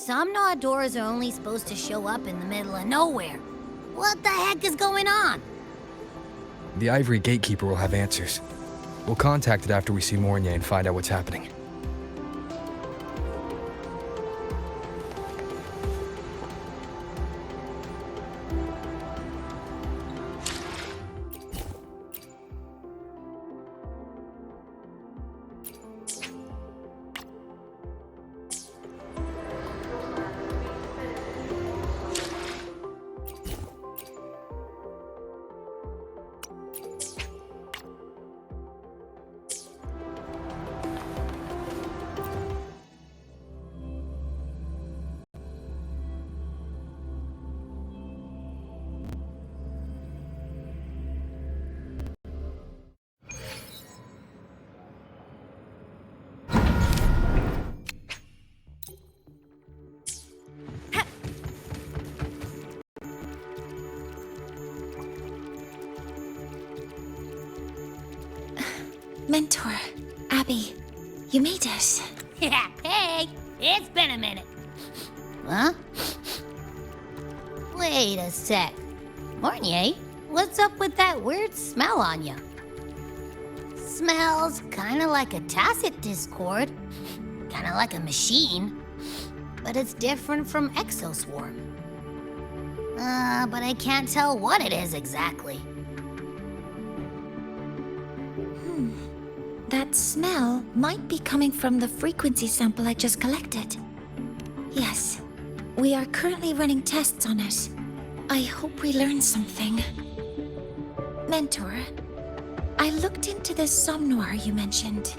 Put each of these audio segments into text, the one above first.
Some Gnaw doors are only supposed to show up in the middle of nowhere. What the heck is going on? The Ivory Gatekeeper will have answers. We'll contact it after we see Mornier and find out what's happening. Mentor, Abby, you made it. Yeah, hey, it's been a minute. Huh? Wait a sec. Mornier, what's up with that weird smell on you? Smells kinda like a tacit discord. Kinda like a machine. But it's different from Exoswarm. But I can't tell what it is exactly. That smell might be coming from the frequency sample I just collected. Yes, we are currently running tests on it. I hope we learn something. Mentor, I looked into the somnoir you mentioned.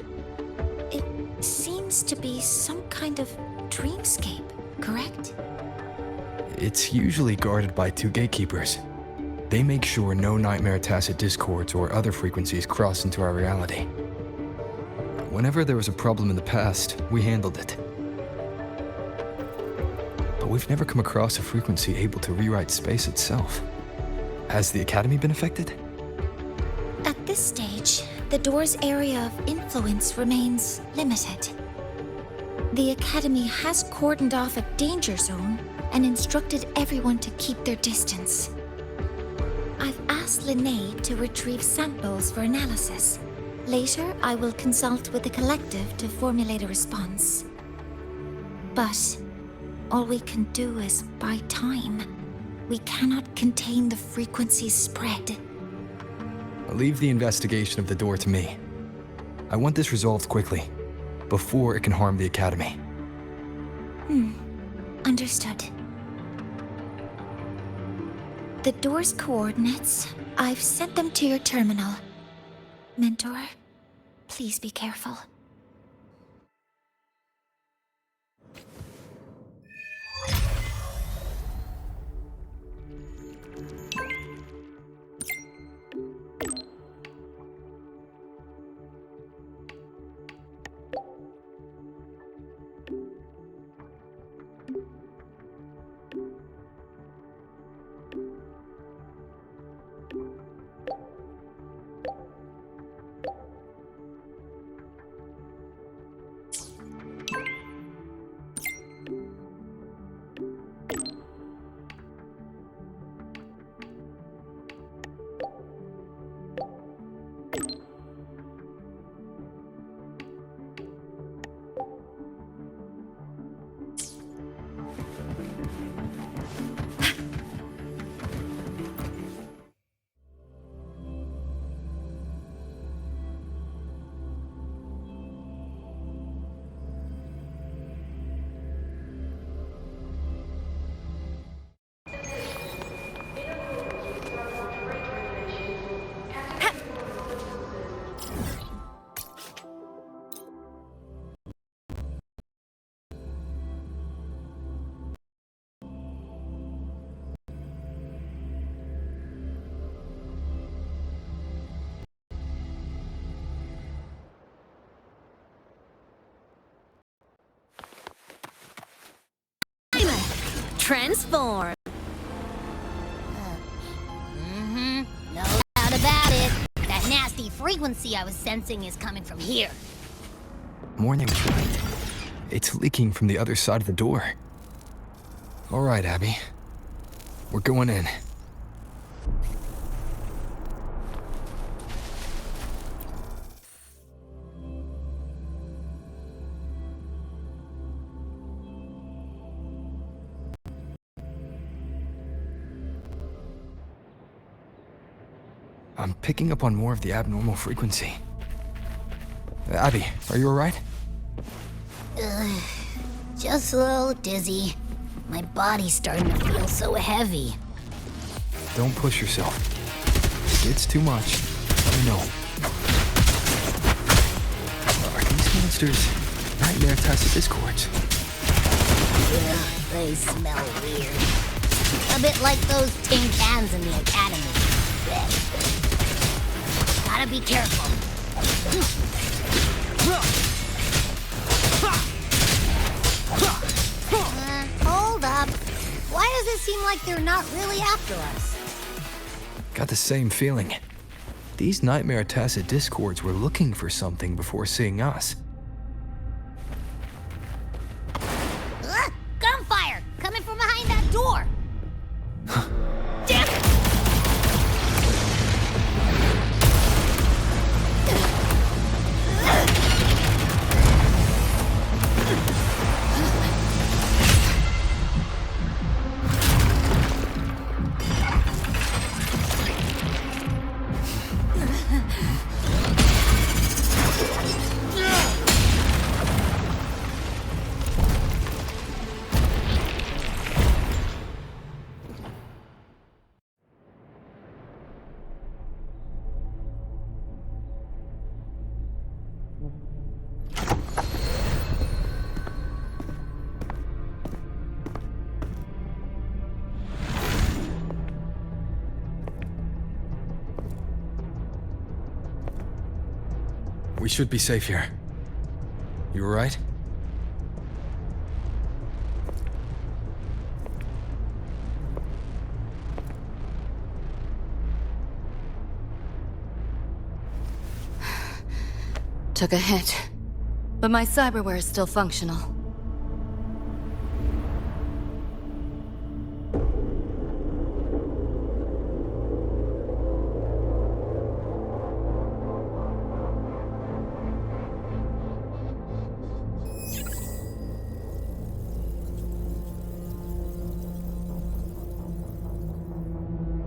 It seems to be some kind of dreamscape, correct? It's usually guarded by 2 gatekeepers. They make sure no nightmare tacit discords or other frequencies cross into our reality. Whenever there was a problem in the past, we handled it. But we've never come across a frequency able to rewrite space itself. Has the Academy been affected? At this stage, the door's area of influence remains limited. The Academy has cordoned off a danger zone and instructed everyone to keep their distance. I've asked Linnae to retrieve samples for analysis. Later, I will consult with the collective to formulate a response. But all we can do is buy time. We cannot contain the frequency's spread. Leave the investigation of the door to me. I want this resolved quickly, before it can harm the Academy. Understood. The door's coordinates, I've sent them to your terminal. Mentor, please be careful. Transform. No doubt about it. That nasty frequency I was sensing is coming from here. Morning was right. It's leaking from the other side of the door. All right, Abby. We're going in. I'm picking up on more of the abnormal frequency. Abby, are you alright? Just a little dizzy. My body's starting to feel so heavy. Don't push yourself. If it's too much, let me know. Are these monsters nightmare tacit discords? Ugh, they smell weird. A bit like those tin cans in the academy. Blech. Gotta be careful. Hold up. Why does it seem like they're not really after us? Got the same feeling. These nightmare tacit discords were looking for something before seeing us. Gunfire! Coming from behind that door! Damn it! We should be safe here. You alright? Took a hit, but my cyberware is still functional.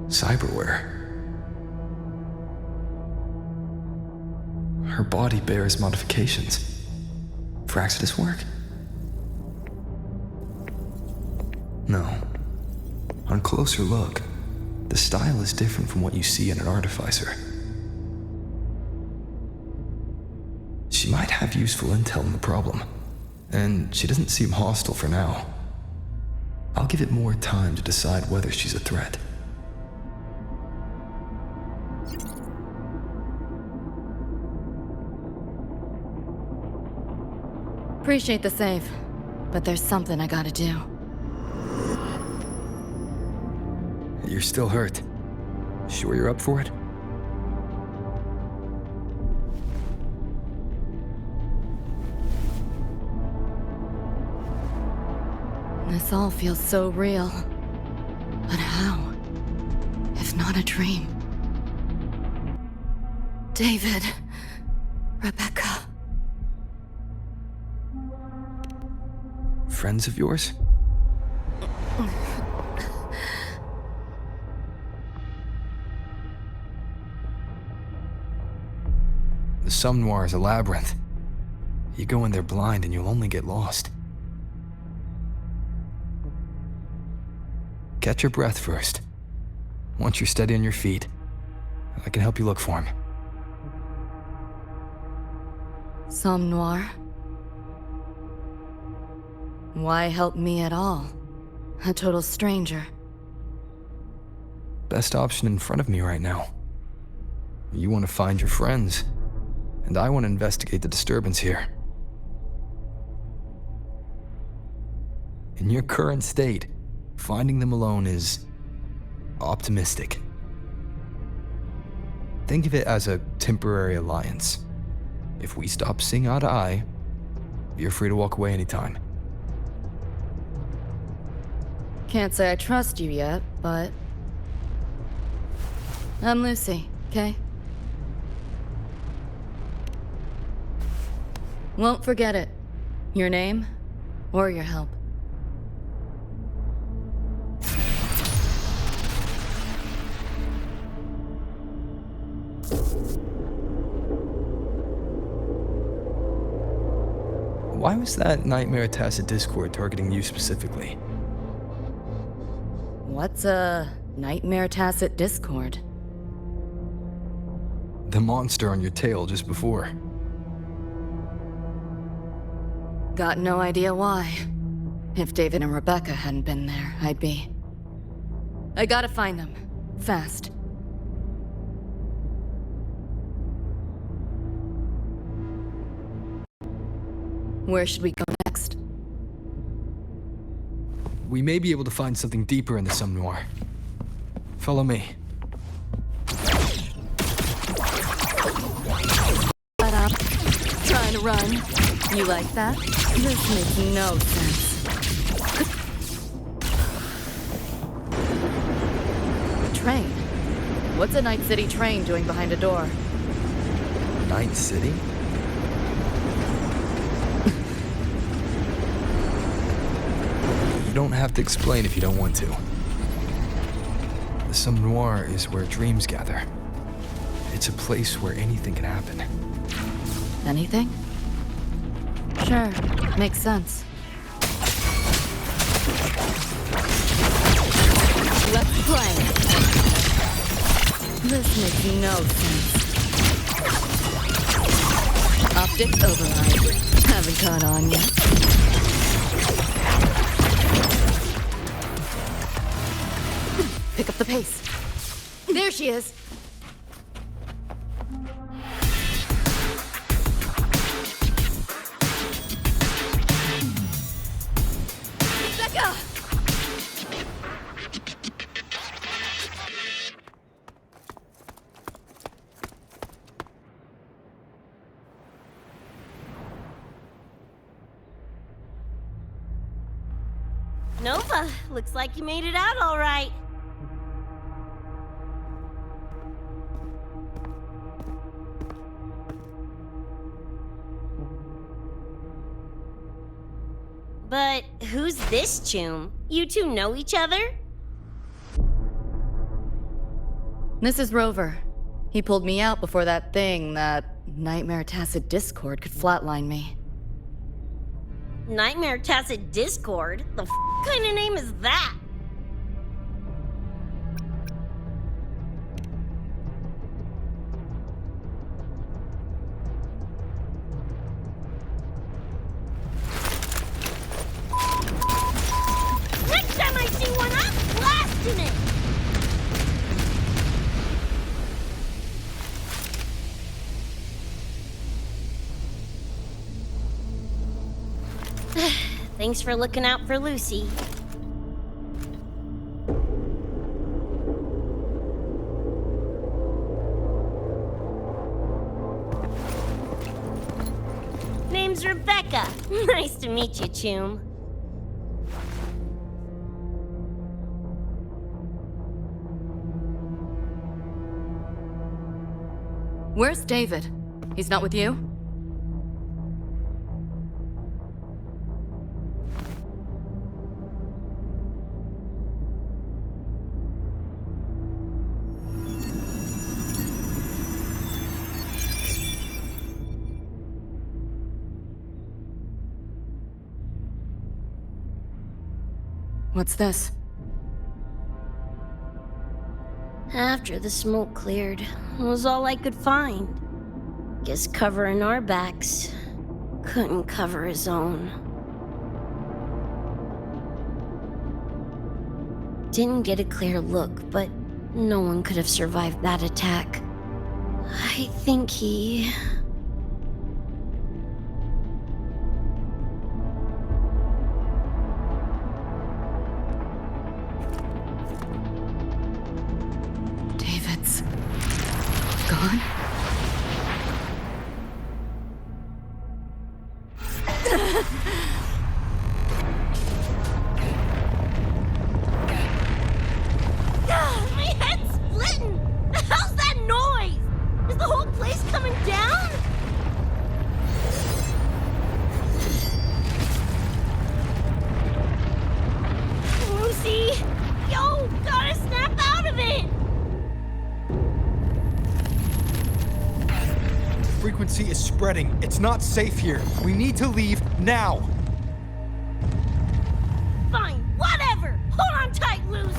Cyberware. Her body bears modifications. For Exodus work? No. On closer look, the style is different from what you see in an artificer. She might have useful intel on the problem, and she doesn't seem hostile for now. I'll give it more time to decide whether she's a threat. Appreciate the save, but there's something I gotta do. You're still hurt. Sure you're up for it? This all feels so real. But how? If not a dream. David. Rebecca. Friends of yours? The Somme Noir is a labyrinth. You go in there blind and you'll only get lost. Catch your breath first. Once you're steady on your feet, I can help you look for him. Somme Noir? Why help me at all? A total stranger. Best option in front of me right now. You want to find your friends, and I want to investigate the disturbance here. In your current state, finding them alone is optimistic. Think of it as a temporary alliance. If we stop seeing eye to eye, you're free to walk away anytime. Can't say I trust you yet, but... I'm Lucy, okay? Won't forget it. Your name, or your help. Why was that Nightmare Tacit Discord targeting you specifically? What's a Nightmare Tacit Discord? The monster on your tail just before. Got no idea why. If David and Rebecca hadn't been there, I'd be... I gotta find them. Fast. Where should we go next? We may be able to find something deeper in the Somme Noir. Follow me. Shut up. Trying to run. You like that? This makes no sense. Train? What's a Night City train doing behind a door? Night City? You don't have to explain if you don't want to. The Somme Noir is where dreams gather. It's a place where anything can happen. Anything? Sure, makes sense. Let's play. This makes no sense. Optics override. Haven't caught on yet. Pick up the pace. There she is. Becca! Nova, looks like you made it out all right. But who's this Choom? You two know each other? This is Rover. He pulled me out before that thing, that Nightmare Tacit Discord, could flatline me. Nightmare Tacit Discord? The kind of name is that? Next time I see one, I'm blasting it! Thanks for looking out for Lucy. Name's Rebecca. Nice to meet you, Choom. Where's David? He's not with you? What's this? After the smoke cleared, it was all I could find. Guess covering our backs couldn't cover his own. Didn't get a clear look, but no one could have survived that attack. I think he... David's gone? frequency is spreading. It's not safe here. We need to leave now. Fine, whatever! Hold on tight, Luce!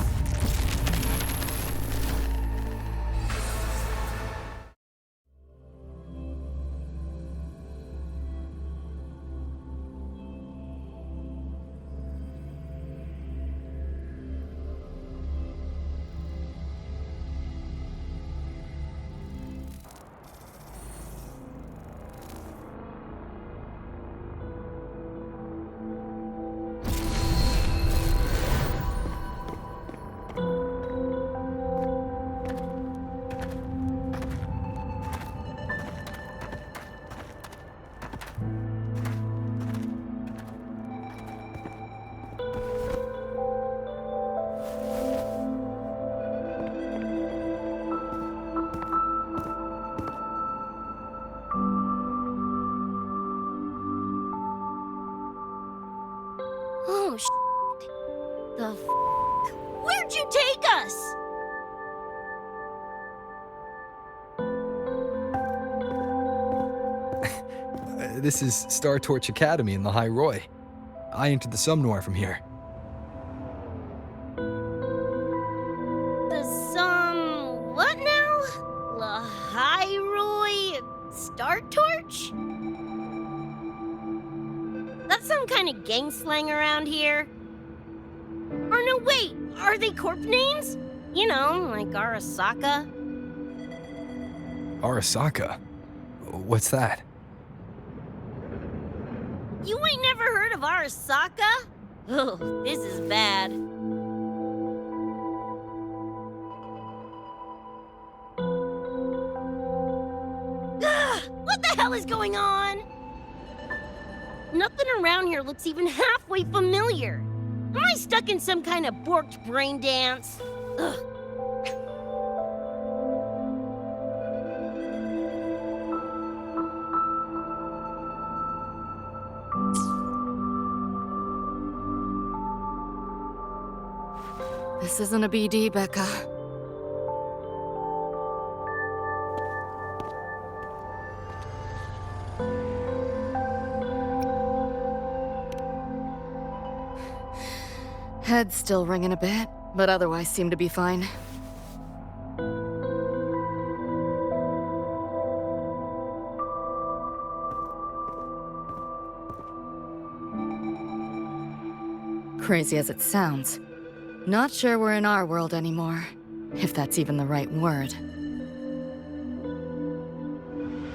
Oh, shit. The f***? Where'd you take us? This is Star Torch Academy in the High Roy. I entered the Sumnor from here. The what now? La Hyroi Star Torch? That's some kind of gang slang around here. Or no, wait, are they corp names? You know, like Arasaka? Arasaka? What's that? You ain't never heard of Arasaka? Oh, this is bad. What the hell is going on? Nothing around here looks even halfway familiar. Am I stuck in some kind of borked brain dance? Ugh. This isn't a BD, Becca. Head's still ringing a bit, but otherwise seem to be fine. Crazy as it sounds, not sure we're in our world anymore, if that's even the right word.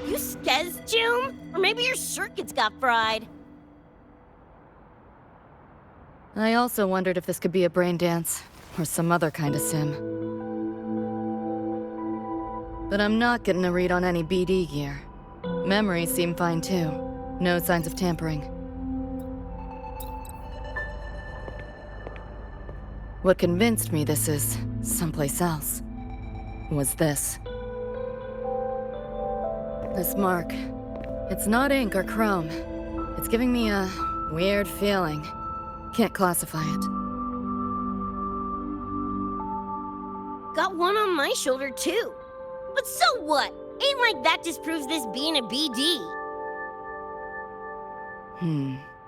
You skez, June? Or maybe your circuits got fried. I also wondered if this could be a brain dance, or some other kind of sim. But I'm not getting a read on any BD gear. Memories seem fine too. No signs of tampering. What convinced me this is someplace else was this. This mark. It's not ink or chrome. It's giving me a weird feeling. Can't classify it. Got one on my shoulder, too. But so what? Ain't like that disproves this being a BD.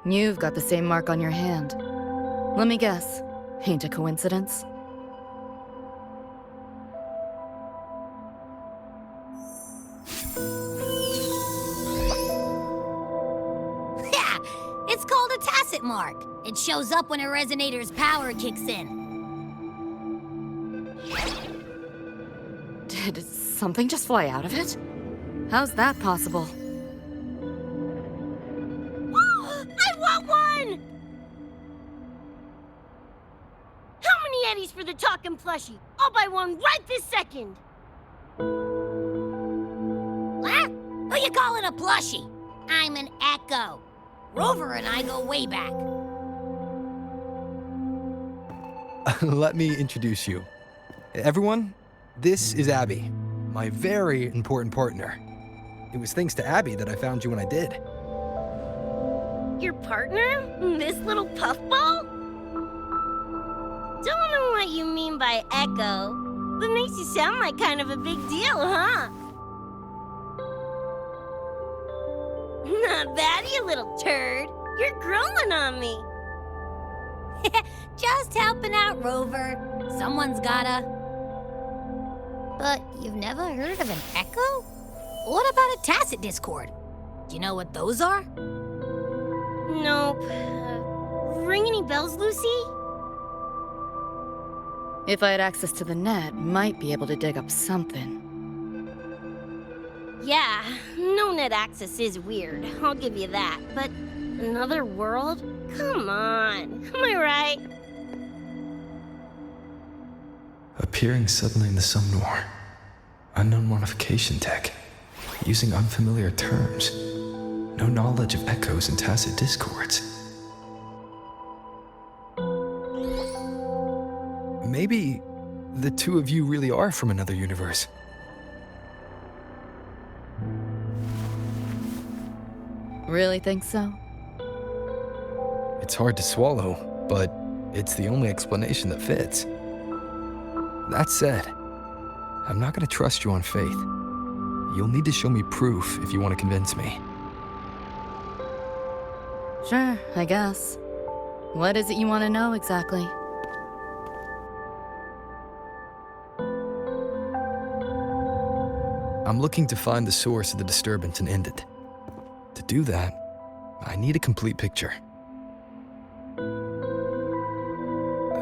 You've got the same mark on your hand. Let me guess. Ain't a coincidence? Yeah, it's called a tacit mark. It shows up when a resonator's power kicks in. Did something just fly out of it? How's that possible? I want one! How many eddies for the talking plushie? I'll buy one right this second. What? Who you calling a plushie? I'm an Echo. Rover and I go way back. Let me introduce you. Everyone, this is Abby, my very important partner. It was thanks to Abby that I found you when I did. Your partner? This little puffball? Don't know what you mean by Echo. That makes you sound like kind of a big deal, huh? Not bad, you little turd. You're growing on me. Just helping out, Rover. Someone's gotta. But you've never heard of an echo? What about a tacit discord? Do you know what those are? Nope. Ring any bells, Lucy? If I had access to the net, might be able to dig up something. Yeah, no net access is weird. I'll give you that. But another world? Come on. Am I right? Appearing suddenly in the Sumnor. Unknown modification tech. Using unfamiliar terms. No knowledge of echoes and tacit discords. Maybe the two of you really are from another universe. Really think so? It's hard to swallow, but it's the only explanation that fits. That said, I'm not going to trust you on faith. You'll need to show me proof if you want to convince me. Sure, I guess. What is it you want to know exactly? I'm looking to find the source of the disturbance and end it. To do that, I need a complete picture.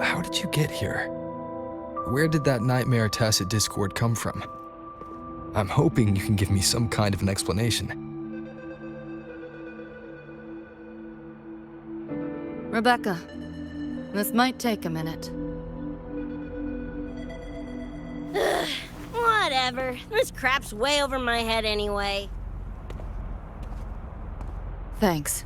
How did you get here? Where did that nightmare tacit discord come from? I'm hoping you can give me some kind of an explanation. Rebecca, this might take a minute. Whatever. This crap's way over my head anyway. Thanks.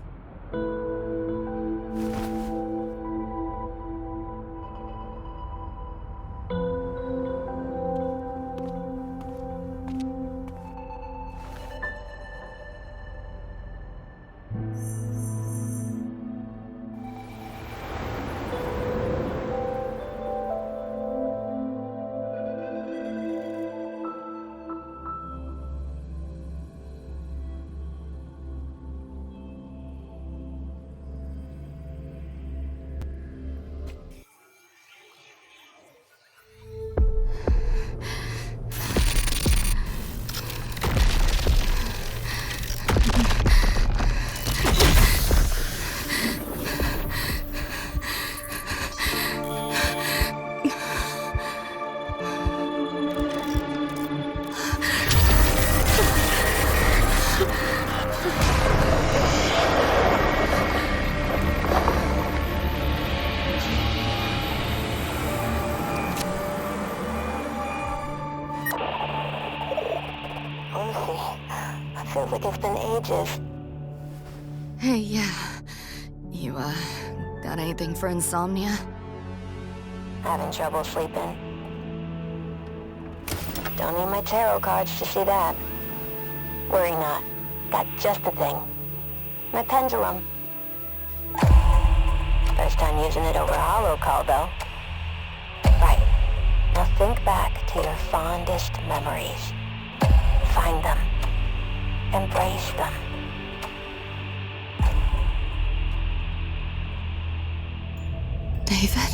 Feels like it's been ages. Hey, yeah. You, got anything for insomnia? Having trouble sleeping. Don't need my tarot cards to see that. Worry not. Got just the thing. My pendulum. First time using it over holocall, though. Right. Now think back to your fondest memories. Find them. Embrace them. David?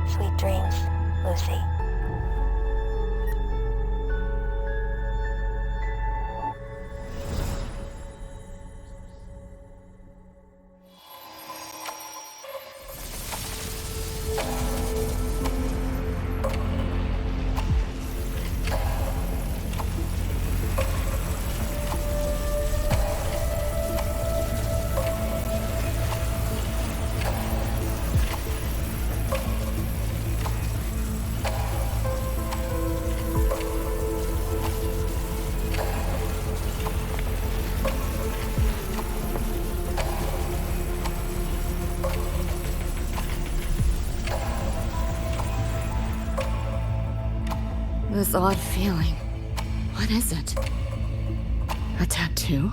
Sweet dreams, Lucy. This odd feeling. What is it? A tattoo?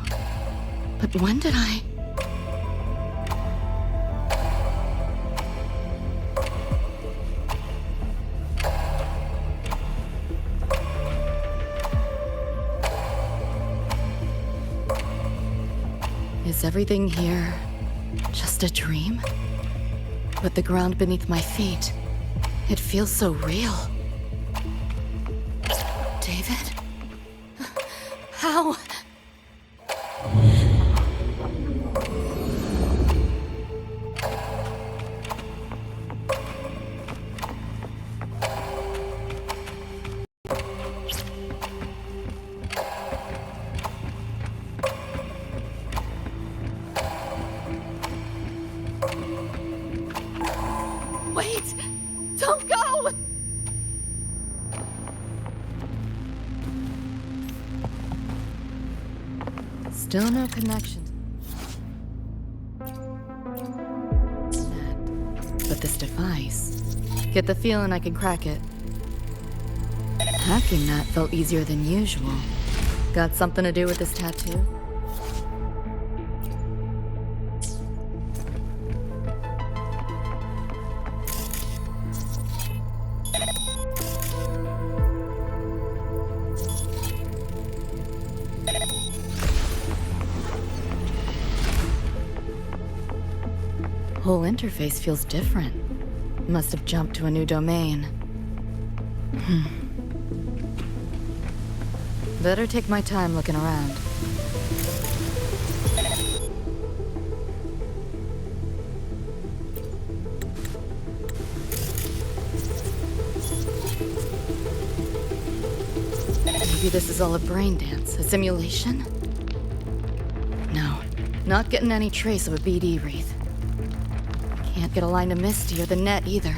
But when did I... Is everything here just a dream? But the ground beneath my feet, it feels so real. David? How? Wait! Don't go! Still no connection. But this device, get the feeling I can crack it. Hacking that felt easier than usual. Got something to do with this tattoo? Whole interface feels different. Must have jumped to a new domain. Better take my time looking around. Maybe this is all a brain dance, a simulation? No, not getting any trace of a BD wreath. Can't get a line to Misty or the net either.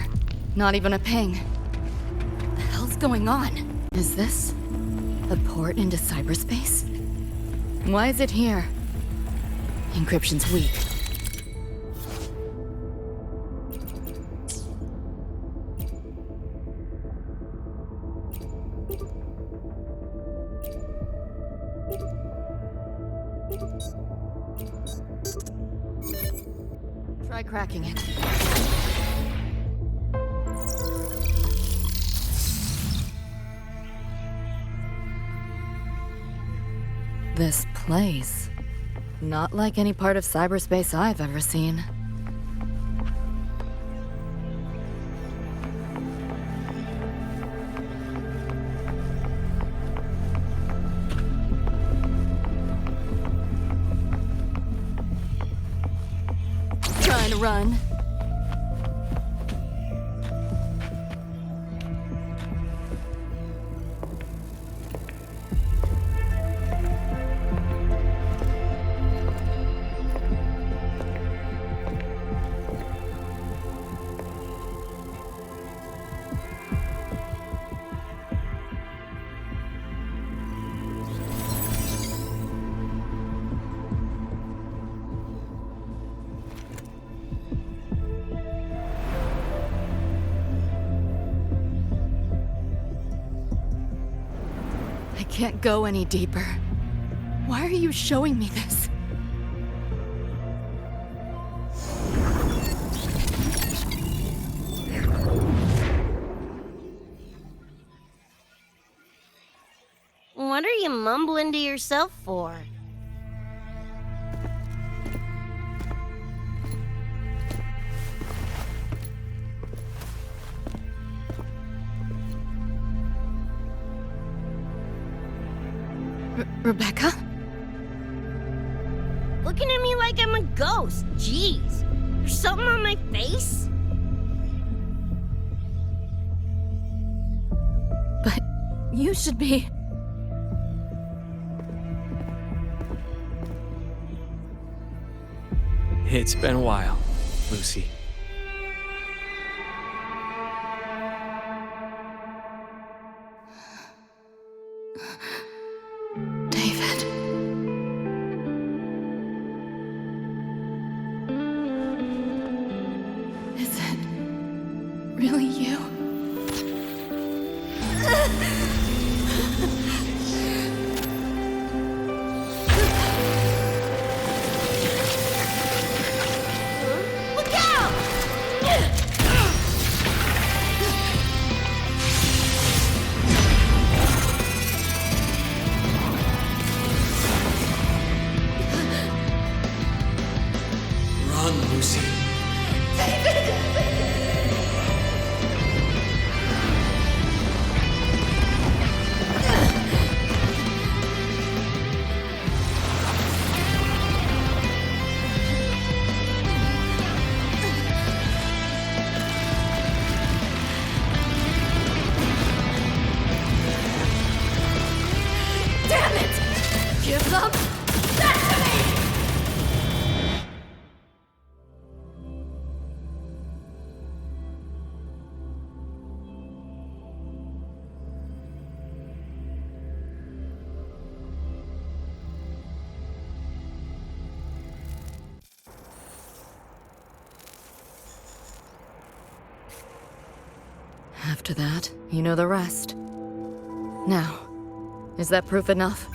Not even a ping. What the hell's going on? Is this a port into cyberspace? Why is it here? Encryption's weak. Try cracking it. This place. Not like any part of cyberspace I've ever seen. Trying to run. I can't go any deeper. Why are you showing me this? What are you mumbling to yourself for? Rebecca? Looking at me like I'm a ghost. Jeez. There's something on my face? But you should be... It's been a while, Lucy. David. Is it really you? Lucy. Damn it! Give them that to me! After that, you know the rest. Now, is that proof enough?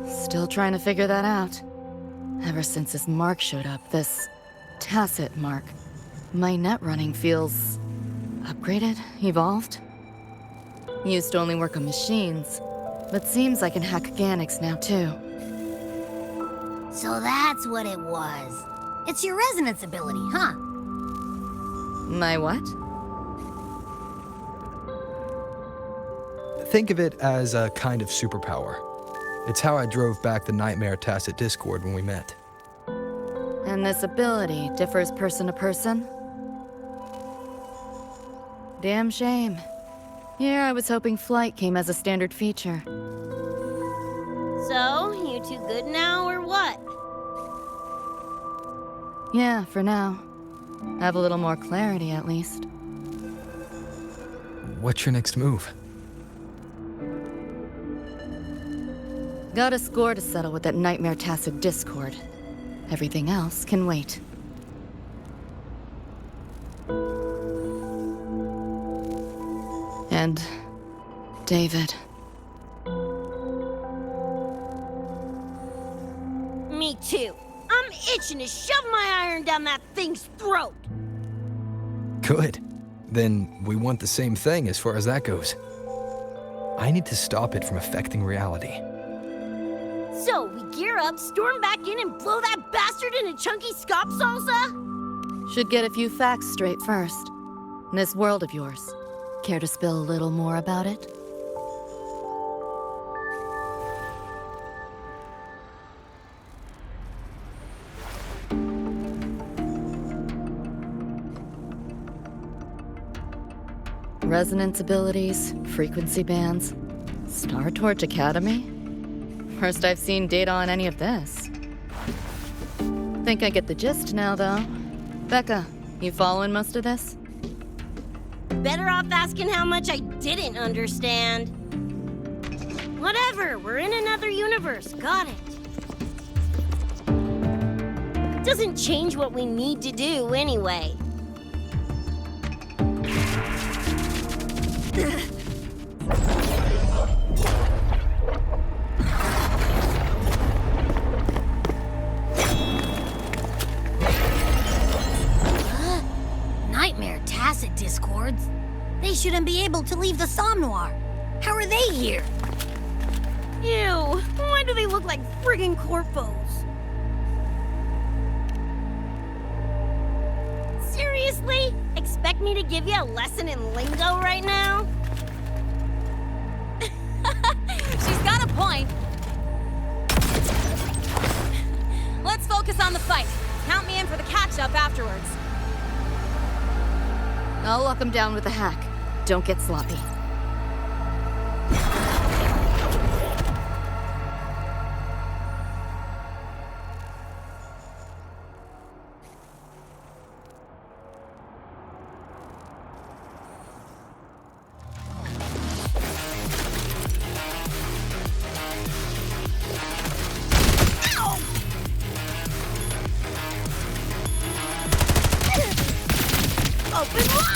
Still trying to figure that out. Ever since this mark showed up, this tacit mark, my net running feels upgraded, evolved. Used to only work on machines, but seems I can hack organics now too. So that's what it was. It's your resonance ability, huh? My what? Think of it as a kind of superpower. It's how I drove back the Nightmare Tacit Discord when we met. And this ability differs person to person? Damn shame. Here I was hoping flight came as a standard feature. So, you two good now, or what? Yeah, for now. Have a little more clarity, at least. What's your next move? Got a score to settle with that Nightmare Tacit Discord. Everything else can wait. And David. Me too. I'm itching to shove my iron down that thing's throat. Good. Then we want the same thing as far as that goes. I need to stop it from affecting reality. So, we gear up, storm back in, and blow that bastard into chunky scop salsa? Should get a few facts straight first. This world of yours. Care to spill a little more about it? Resonance abilities, frequency bands, Star Torch Academy? First I've seen data on any of this. Think I get the gist now, though. Becca, you following most of this? Better off asking how much I didn't understand. Whatever, we're in another universe, got it. Doesn't change what we need to do anyway. Nightmare Tacit Discords? They shouldn't be able to leave the Somnoir. How are they here? Ew, why do they look like friggin' corpos? Seriously? Expect me to give you a lesson in lingo right now? She's got a point. Let's focus on the fight. Count me in for the catch-up afterwards. I'll lock him down with a hack. Don't get sloppy. Open wide!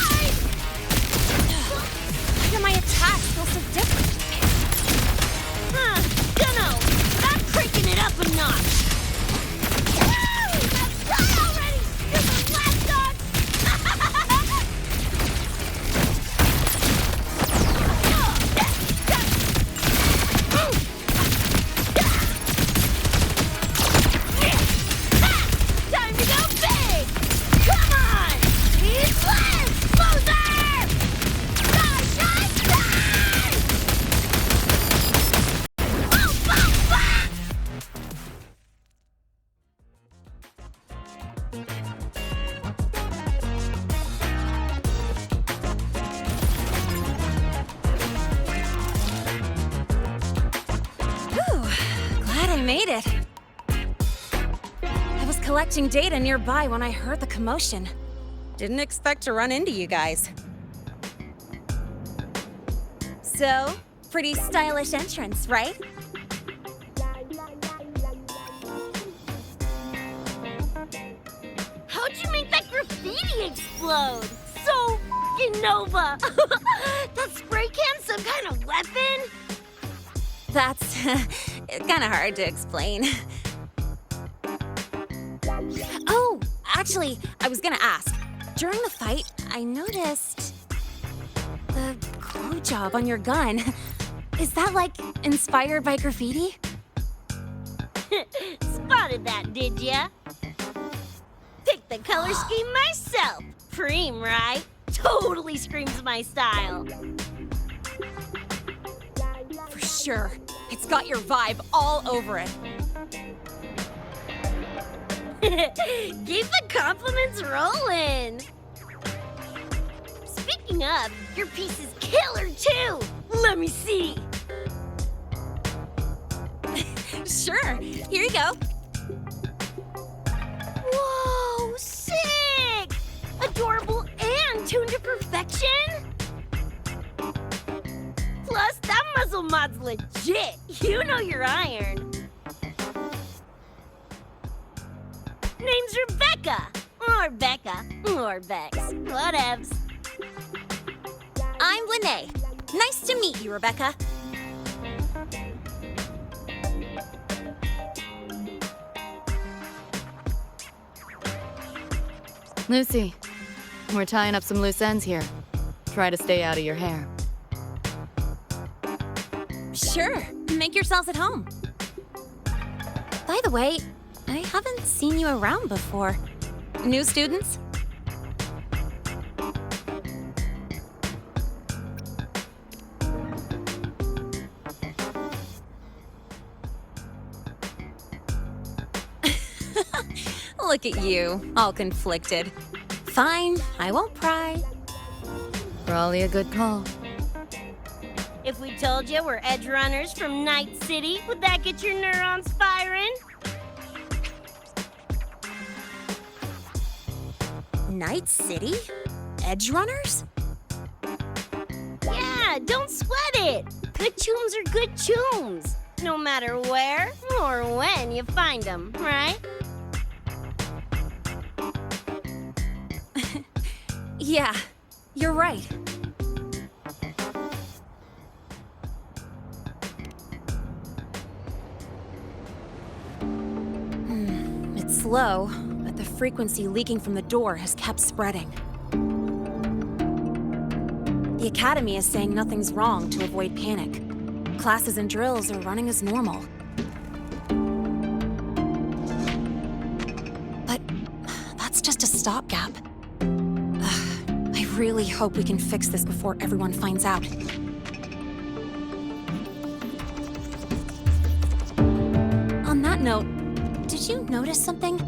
Glad I made it. I was collecting data nearby when I heard the commotion. Didn't expect to run into you guys. So, pretty stylish entrance, right? How'd you make that graffiti explode? So f***ing Nova! That spray can some kind of weapon? That's kind of hard to explain. Oh, actually, I was gonna ask. During the fight, I noticed the glue job on your gun. Is that, like, inspired by graffiti? Spotted that, did ya? Picked the color scheme myself. Preem, right? Totally screams my style. For sure. It's got your vibe all over it. Keep the compliments rolling. Speaking of, your piece is killer too. Let me see. Sure. Here you go. Whoa, sick! Adorable and tuned to perfection. Plus, that muzzle mod's legit. You know your iron. Name's Rebecca. Or Becca. Or Bex. Whatevs. I'm Lene. Nice to meet you, Rebecca. Lucy, we're tying up some loose ends here. Try to stay out of your hair. Sure. Make yourselves at home. By the way, I haven't seen you around before. New students? Look at you, all conflicted. Fine, I won't pry. Probably a good call. If we told you we're edge runners from Night City, would that get your neurons firing? Night City? Edge runners? Yeah, don't sweat it. Good tunes are good tunes, no matter where or when you find them, right? Yeah, you're right. It's slow, but the frequency leaking from the door has kept spreading. The Academy is saying nothing's wrong to avoid panic. Classes and drills are running as normal. But that's just a stopgap. I really hope we can fix this before everyone finds out. On that note, did you notice something?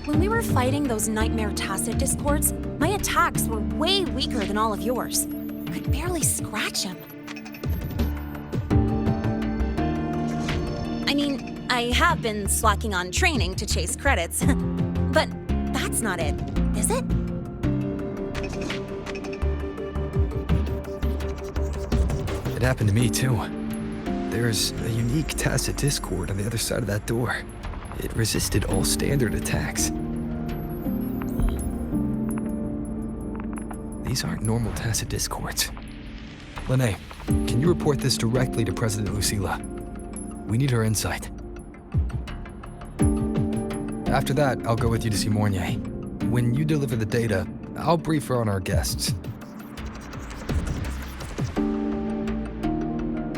When we were fighting those nightmare tacit discords, my attacks were way weaker than all of yours. Could barely scratch him. I mean, I have been slacking on training to chase credits, but that's not it, is it? It happened to me, too. There's a unique tacit discord on the other side of that door. It resisted all standard attacks. These aren't normal tacit discords. Lene, can you report this directly to President Lucilla? We need her insight. After that, I'll go with you to see Mornier. When you deliver the data, I'll brief her on our guests.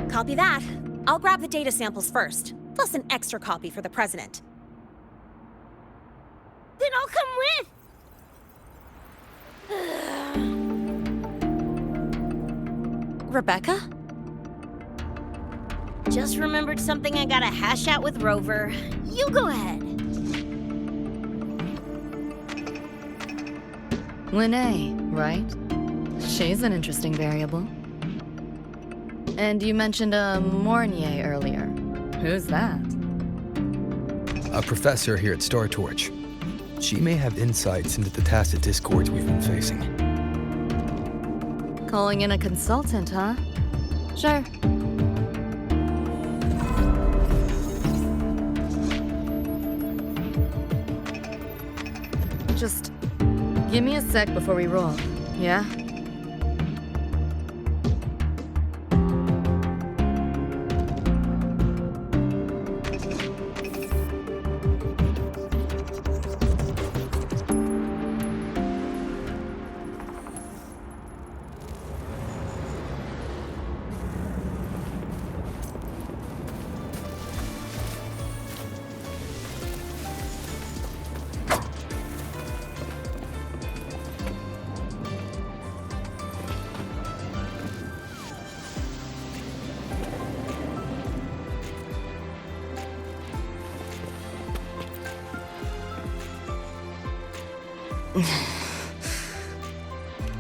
Copy that. I'll grab the data samples first, plus an extra copy for the president. Then I'll come with. Rebecca? Just remembered something I gotta hash out with Rover. You go ahead. Linnae, right? She's an interesting variable. And you mentioned a Mornier earlier. Who's that? A professor here at Star Torch. She may have insights into the tacit discords we've been facing. Calling in a consultant, huh? Sure. Just give me a sec before we roll, yeah?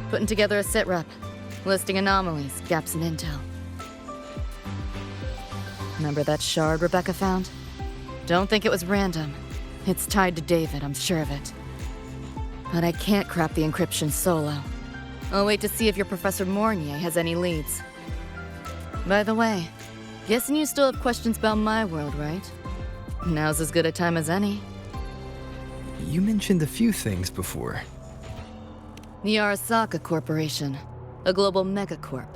Putting together a sit rep, listing anomalies, gaps in intel. Remember that shard Rebecca found? Don't think it was random. It's tied to David, I'm sure of it. But I can't crack the encryption solo. I'll wait to see if your Professor Mornier has any leads. By the way, guessing you still have questions about my world, right? Now's as good a time as any. You mentioned a few things before. The Arasaka Corporation, a global megacorp.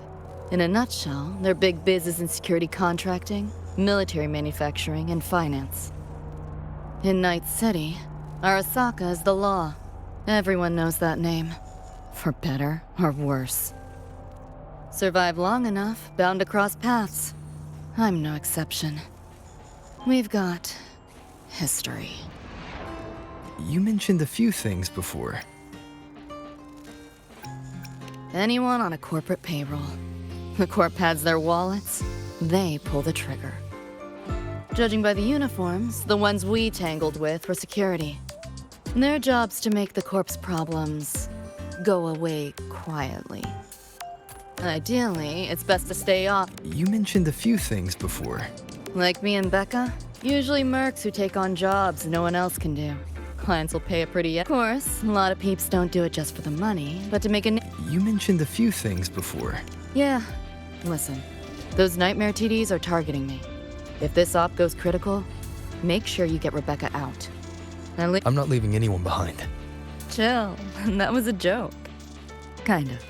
In a nutshell, their big biz is in security contracting, military manufacturing, and finance. In Night City, Arasaka is the law. Everyone knows that name. For better or worse. Survive long enough, bound to cross paths. I'm no exception. We've got history. You mentioned a few things before. Anyone on a corporate payroll. The corp pads their wallets, they pull the trigger. Judging by the uniforms, the ones we tangled with were security. Their job's to make the corp's problems go away quietly. Ideally, it's best to stay off. You mentioned a few things before. Like me and Becca, usually mercs who take on jobs no one else can do. Clients will pay a pretty... Of course, a lot of peeps don't do it just for the money, but to make a... You mentioned a few things before. Yeah. Listen, those nightmare TDs are targeting me. If this op goes critical, make sure you get Rebecca out. I'm not leaving anyone behind. Chill. That was a joke. Kind of.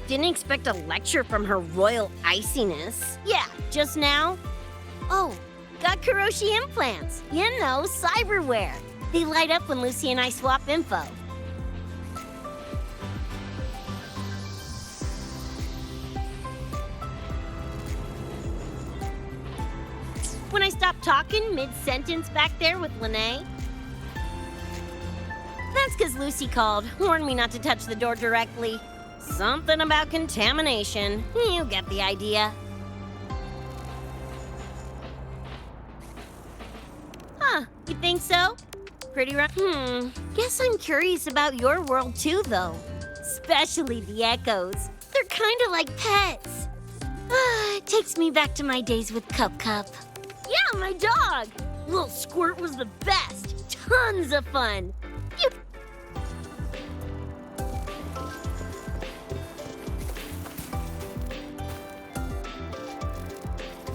Didn't expect a lecture from her royal iciness. Yeah, just now. Oh, got Kuroshi implants. You know, cyberware. They light up when Lucy and I swap info. When I stopped talking mid-sentence back there with Linnae. That's because Lucy called, warned me not to touch the door directly. Something about contamination. You get the idea. Huh, you think so? Pretty Guess I'm curious about your world too, though. Especially the echoes. They're kinda like pets. It takes me back to my days with Cup. Yeah, my dog! Little Squirt was the best. Tons of fun.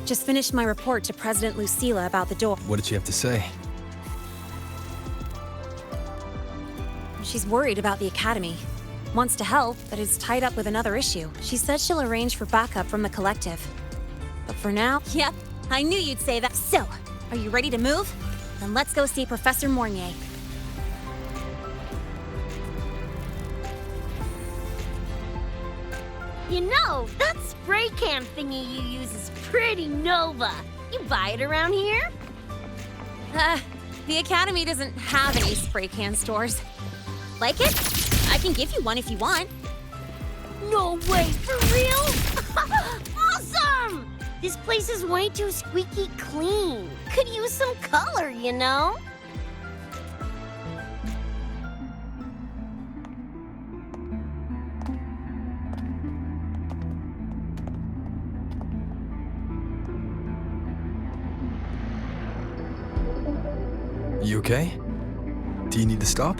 Just finished my report to President Lucilla about the door. What did she have to say? She's worried about the Academy. Wants to help, but is tied up with another issue. She said she'll arrange for backup from the collective. But for now... Yep, I knew you'd say that. So, are you ready to move? Then let's go see Professor Mornier. You know, that spray can thingy you use is pretty Nova. You buy it around here? The Academy doesn't have any spray can stores. Like it? I can give you one if you want. No way, for real? Awesome! This place is way too squeaky clean. Could use some color, you know? You okay? Do you need to stop?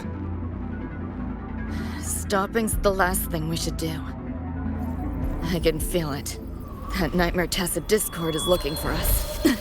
Stopping's the last thing we should do. I can feel it. That Nightmare Tacit Discord is looking for us. Lucy!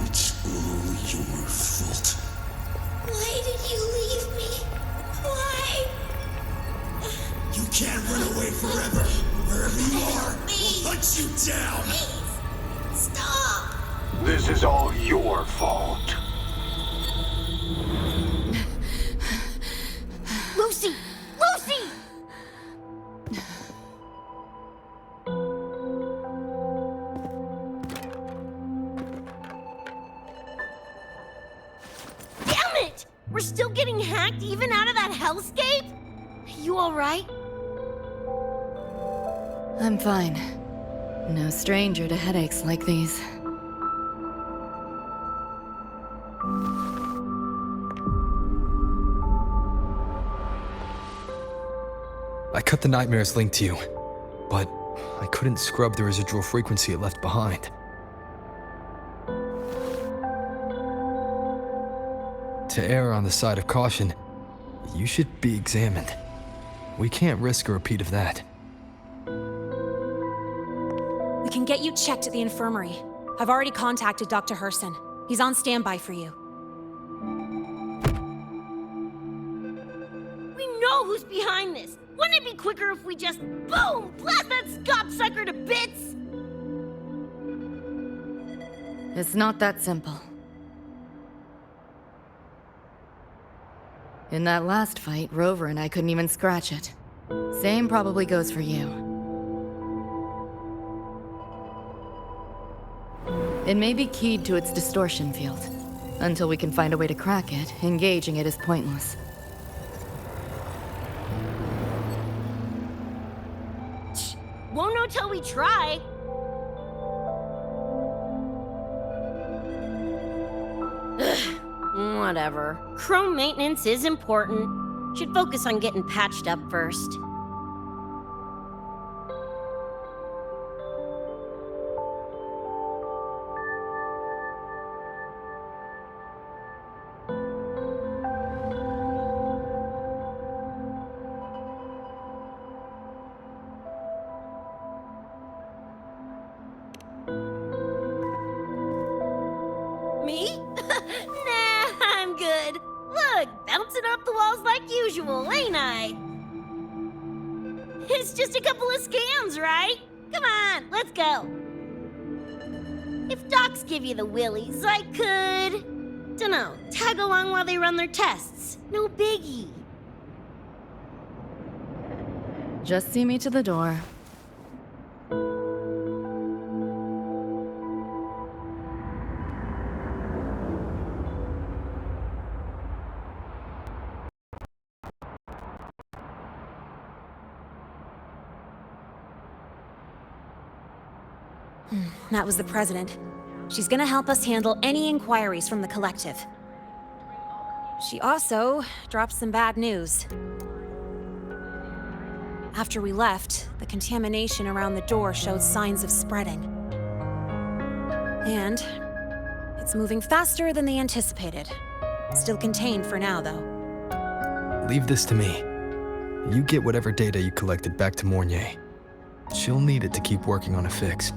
It's all your fault. Why did you leave me? Why? You can't run away forever. Wherever you are, we'll hunt you down. Please, stop! This is all your fault. Lucy! Lucy! Damn it! We're still getting hacked even out of that hellscape? You alright? I'm fine. No stranger to headaches like these. I cut the nightmare's link to you, but I couldn't scrub the residual frequency it left behind. To err on the side of caution, you should be examined. We can't risk a repeat of that. We can get you checked at the infirmary. I've already contacted Dr. Herson. He's on standby for you. We know who's behind this! Wouldn't it be quicker if we just, boom, blast that gobsucker to bits? It's not that simple. In that last fight, Rover and I couldn't even scratch it. Same probably goes for you. It may be keyed to its distortion field. Until we can find a way to crack it, engaging it is pointless. Won't know till we try. Ugh, whatever. Chrome maintenance is important. Should focus on getting patched up first. Me? Nah, I'm good. Look, bouncing off the walls like usual, ain't I? It's just a couple of scans, right? Come on, let's go. If docs give you the willies, I could... dunno, tag along while they run their tests. No biggie. Just see me to the door. That was the president. She's gonna help us handle any inquiries from the collective. She also dropped some bad news. After we left, the contamination around the door showed signs of spreading. And it's moving faster than they anticipated. Still contained for now, though. Leave this to me. You get whatever data you collected back to Mornier. She'll need it to keep working on a fix.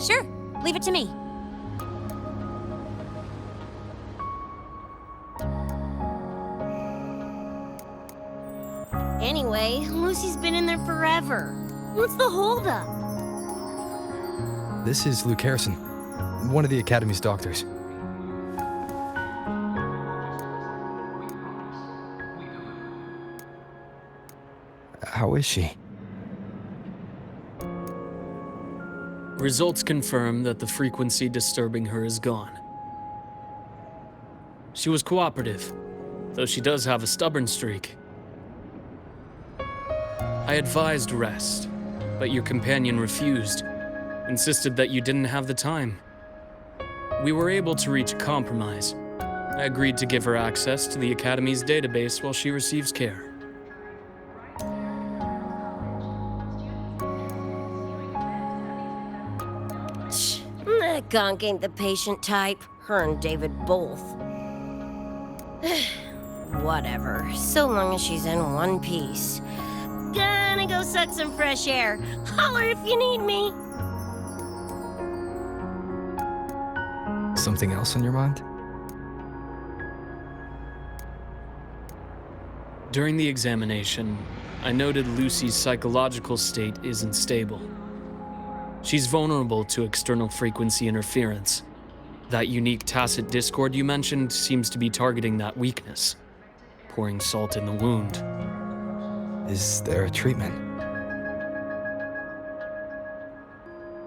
Sure, leave it to me. Anyway, Lucy's been in there forever. What's the holdup? This is Luke Harrison, one of the Academy's doctors. How is she? Results confirm that the frequency disturbing her is gone. She was cooperative, though she does have a stubborn streak. I advised rest, but your companion refused, insisted that you didn't have the time. We were able to reach a compromise. I agreed to give her access to the Academy's database while she receives care. That gonk ain't the patient type. Her and David both. Whatever, so long as she's in one piece. Gonna go suck some fresh air. Holler if you need me. Something else on your mind? During the examination, I noted Lucy's psychological state isn't stable. She's vulnerable to external frequency interference. That unique tacit discord you mentioned seems to be targeting that weakness, pouring salt in the wound. Is there a treatment?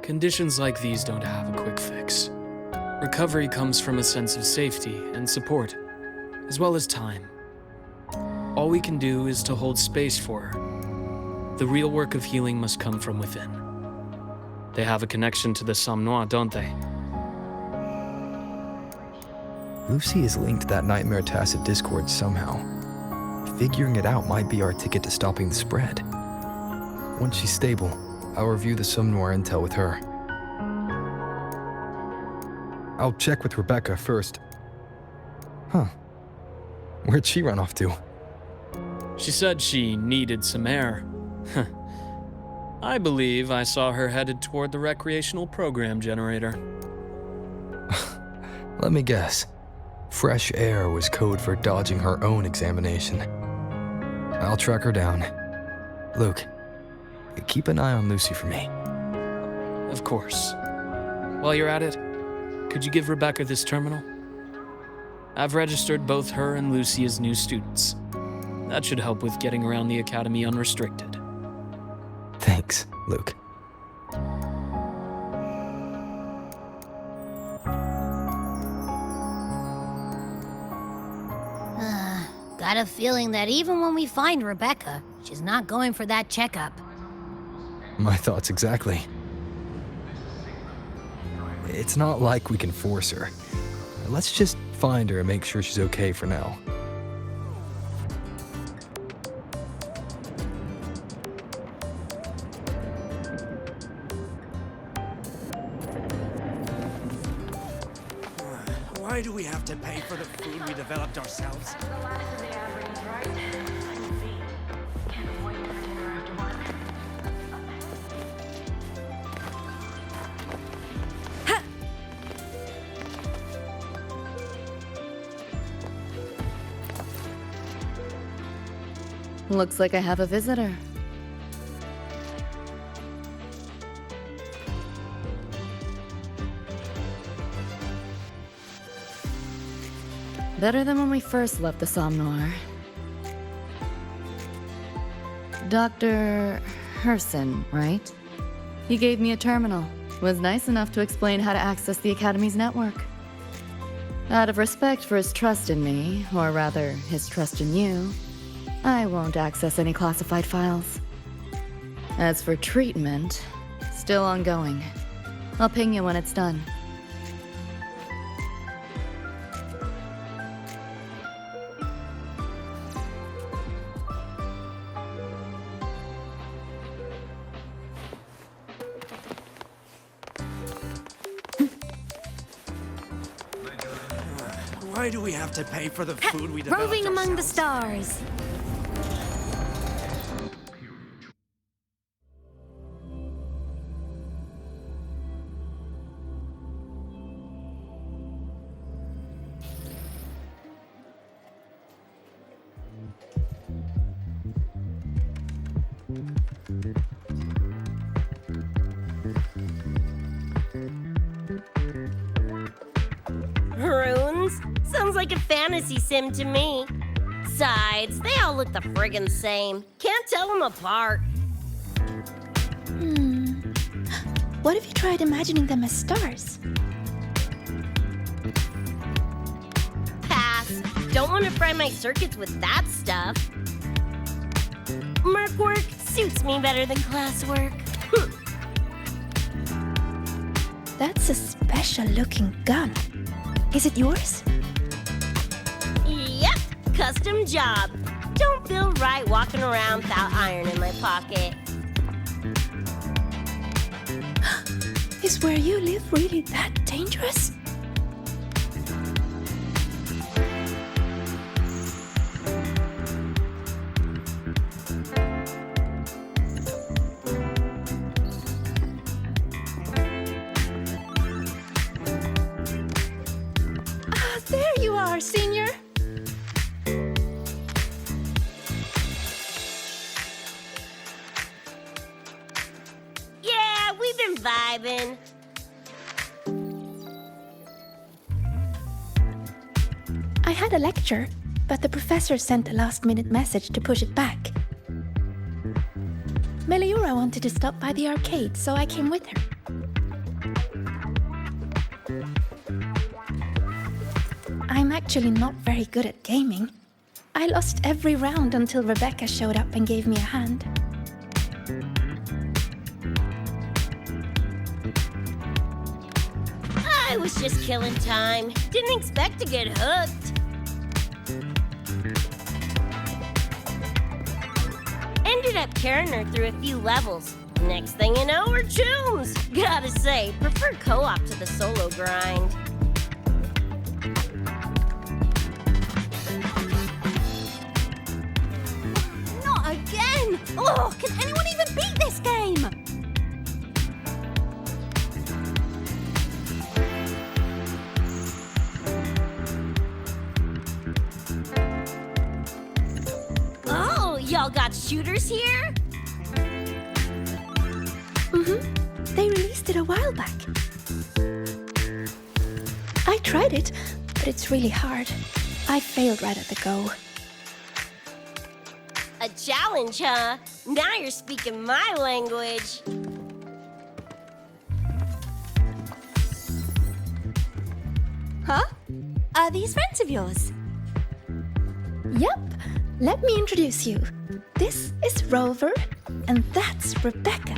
Conditions like these don't have a quick fix. Recovery comes from a sense of safety and support, as well as time. All we can do is to hold space for her. The real work of healing must come from within. They have a connection to the Somme Noire, don't they? Lucy is linked to that nightmare tacit discord somehow. Figuring it out might be our ticket to stopping the spread. Once she's stable, I'll review the Somme Noire intel with her. I'll check with Rebecca first. Huh. Where'd she run off to? She said she needed some air. I believe I saw her headed toward the recreational program generator. Let me guess. Fresh air was code for dodging her own examination. I'll track her down. Luke, keep an eye on Lucy for me. Of course. While you're at it, could you give Rebecca this terminal? I've registered both her and Lucy as new students. That should help with getting around the Academy unrestricted. Thanks, Luke. Got a feeling that even when we find Rebecca, she's not going for that checkup. My thoughts exactly. It's not like we can force her. Let's just find her and make sure she's okay for now. Why do we have to pay for the food we developed ourselves? Looks like I have a visitor. Better than when we first left the Somme Noire. Dr. Herson, right? He gave me a terminal. Was nice enough to explain how to access the Academy's network. Out of respect for his trust in me, or rather, his trust in you, I won't access any classified files. As for treatment, still ongoing. I'll ping you when it's done. Why do we have to pay for the food we developed Roving among the ourselves? stars. Sounds like a fantasy sim to me. Besides, they all look the friggin' same. Can't tell them apart. What if you tried imagining them as stars? Pass. Don't want to fry my circuits with that stuff. Merc work suits me better than classwork. That's a special-looking gun. Is it yours? Yep, custom job. Don't feel right walking around without iron in my pocket. Is where you live really that dangerous? Ah, there you are, Senior. Yeah, we've been vibing. I had a lecture, but the professor sent a last-minute message to push it back. Meliora wanted to stop by the arcade, so I came with her. I'm actually not very good at gaming. I lost every round until Rebecca showed up and gave me a hand. I was just killing time. Didn't expect to get hooked. Ended up carrying her through a few levels. Next thing you know, we're chums. Gotta say, prefer co-op to the solo grind. Not again! Oh, can anyone even beat this game? Oh, y'all got shooters here? They released it a while back. I tried it, but it's really hard. I failed right at the go. A challenge, huh? Now you're speaking my language. Huh? Are these friends of yours? Yep, let me introduce you. This is Rover, and that's Rebecca.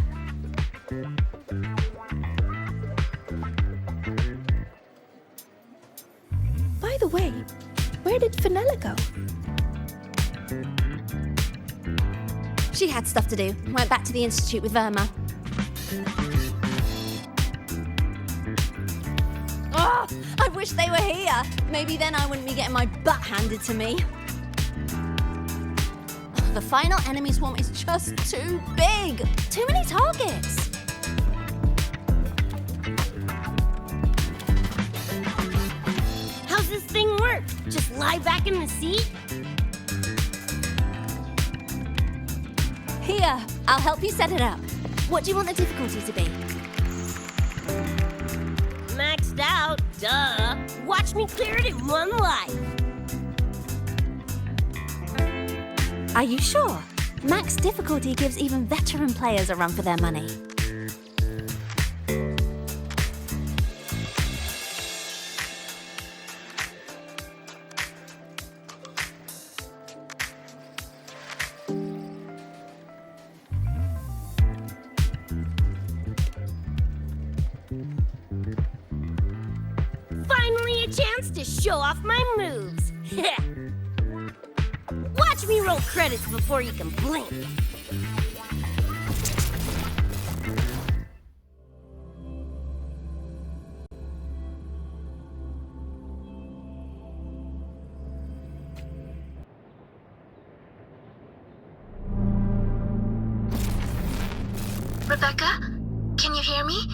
By the way, where did Fenella go? She had stuff to do. Went back to the Institute with Verma. Oh, I wish they were here. Maybe then I wouldn't be getting my butt handed to me. The final enemy swarm is just too big. Too many targets. How's this thing work? Just lie back in the seat? Here, I'll help you set it up. What do you want the difficulty to be? Maxed out, duh. Watch me clear it in one life. Are you sure? Max difficulty gives even veteran players a run for their money. Finally a chance to show off my moves. Watch me roll credits before you can blink. Rebecca, can you hear me?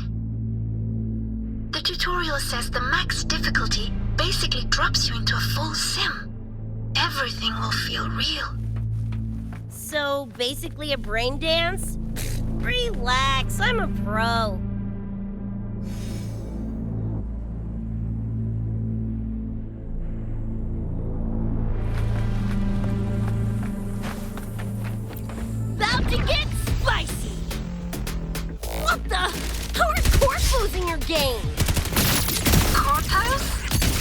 The tutorial says the max difficulty basically drops you into a full sim. Everything will feel real. So, basically a brain dance? Relax, I'm a pro. to get spicy! What the? How are corpos in your game? Corpos?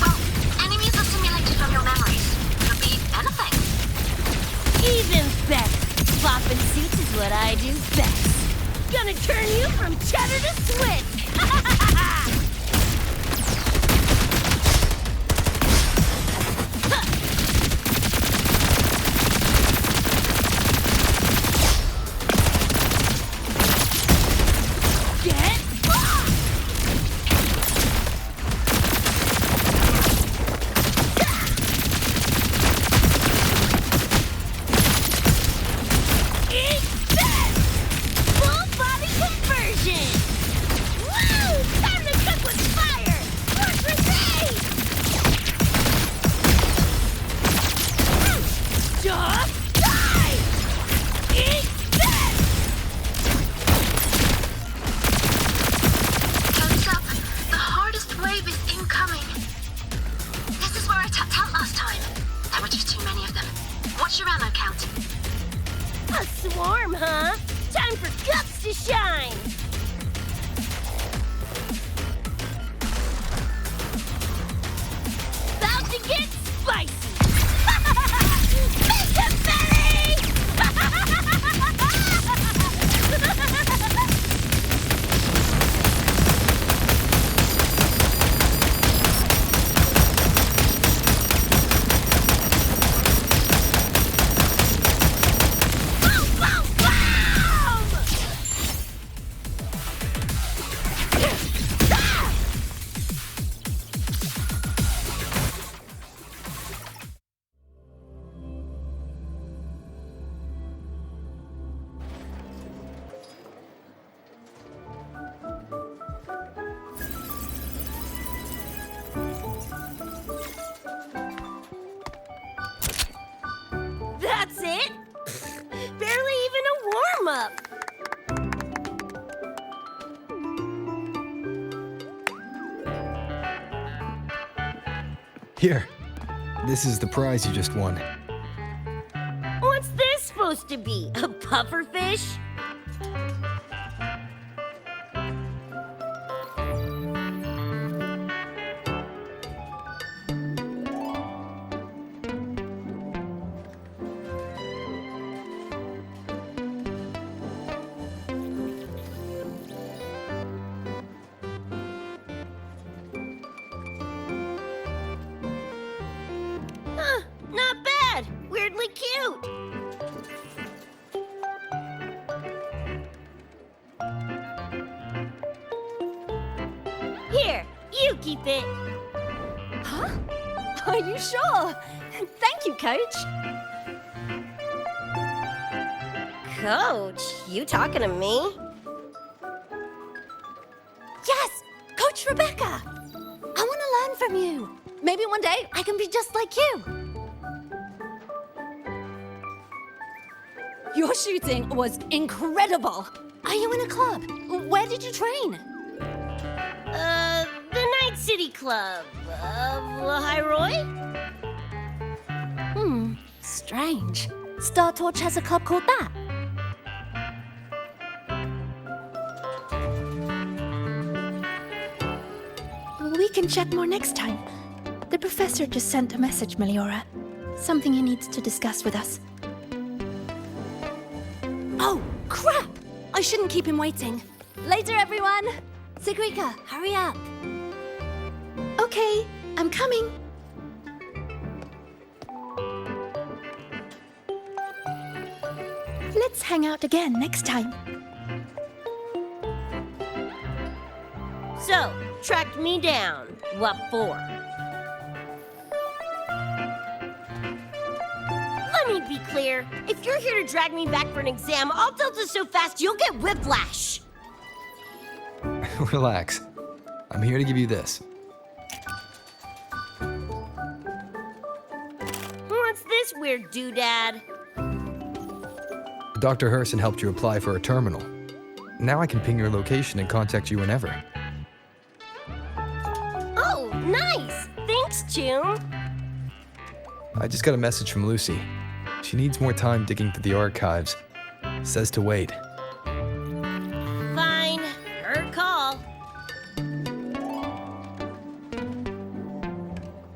Well, enemies are simulated from your memories. Could be anything. Even better. Flopping seats is what I do best. Gonna turn you from cheddar to Swiss. Get off! Eat this! Full body conversion! Woo! Time to cook with fire! More grenade! Just die! Eat this! Heads up. The hardest wave is incoming. This is where I tapped out last time. There were just too many of them. What's your ammo count? A swarm, huh? Time for guts to shine! About to get spicy! Mr. Boom, boom, boom! That's it? Barely even a warm-up. Here. This is the prize you just won. What's this supposed to be? A pufferfish? Huh, not bad. Weirdly cute. Here, you keep it. Huh? Are you sure? Thank you, Coach. Coach, you talking to me? Yes! Coach Rebecca! I want to learn from you. Maybe one day I can be just like you. Your shooting was incredible. Are you in a club? Where did you train? The Night City Club of Lahiroy? Strange. Star Torch has a club called that. We can chat more next time. The professor just sent a message, Meliora. Something he needs to discuss with us. Oh, crap! I shouldn't keep him waiting. Later, everyone. Sigrika, hurry up. Okay, I'm coming. Let's hang out again next time. So, tracked me down. What for? Let me be clear. If you're here to drag me back for an exam, I'll tilt it so fast you'll get whiplash. Relax. I'm here to give you this. What's this weird doodad? Dr. Herson helped you apply for a terminal. Now I can ping your location and contact you whenever. Oh, nice! Thanks, June. I just got a message from Lucy. She needs more time digging through the archives. Says to wait. Fine. Her call.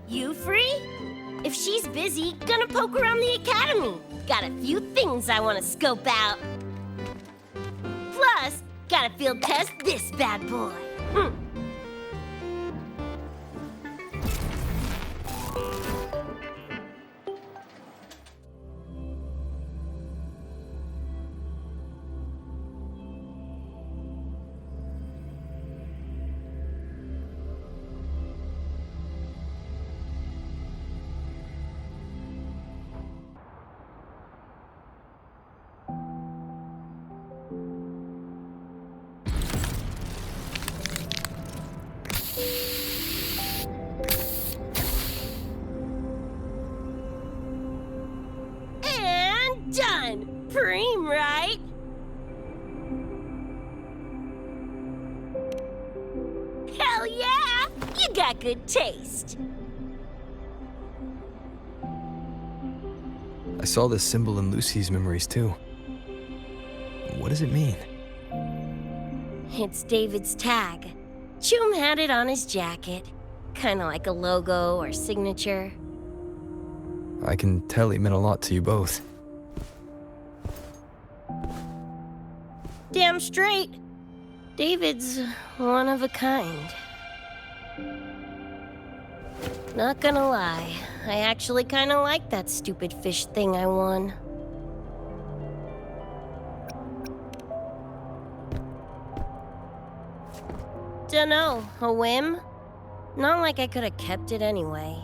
You free? If she's busy, gonna poke around the academy. Got a few things I want to scope out. Plus, gotta field test this bad boy. And done! Preem, right? Hell yeah! You got good taste. I saw this symbol in Lucy's memories too. What does it mean? It's David's tag. Choom had it on his jacket. Kinda like a logo or signature. I can tell he meant a lot to you both. Damn straight. David's one of a kind. Not gonna lie, I actually kinda like that stupid fish thing I won. Dunno, a whim? Not like I could have kept it anyway.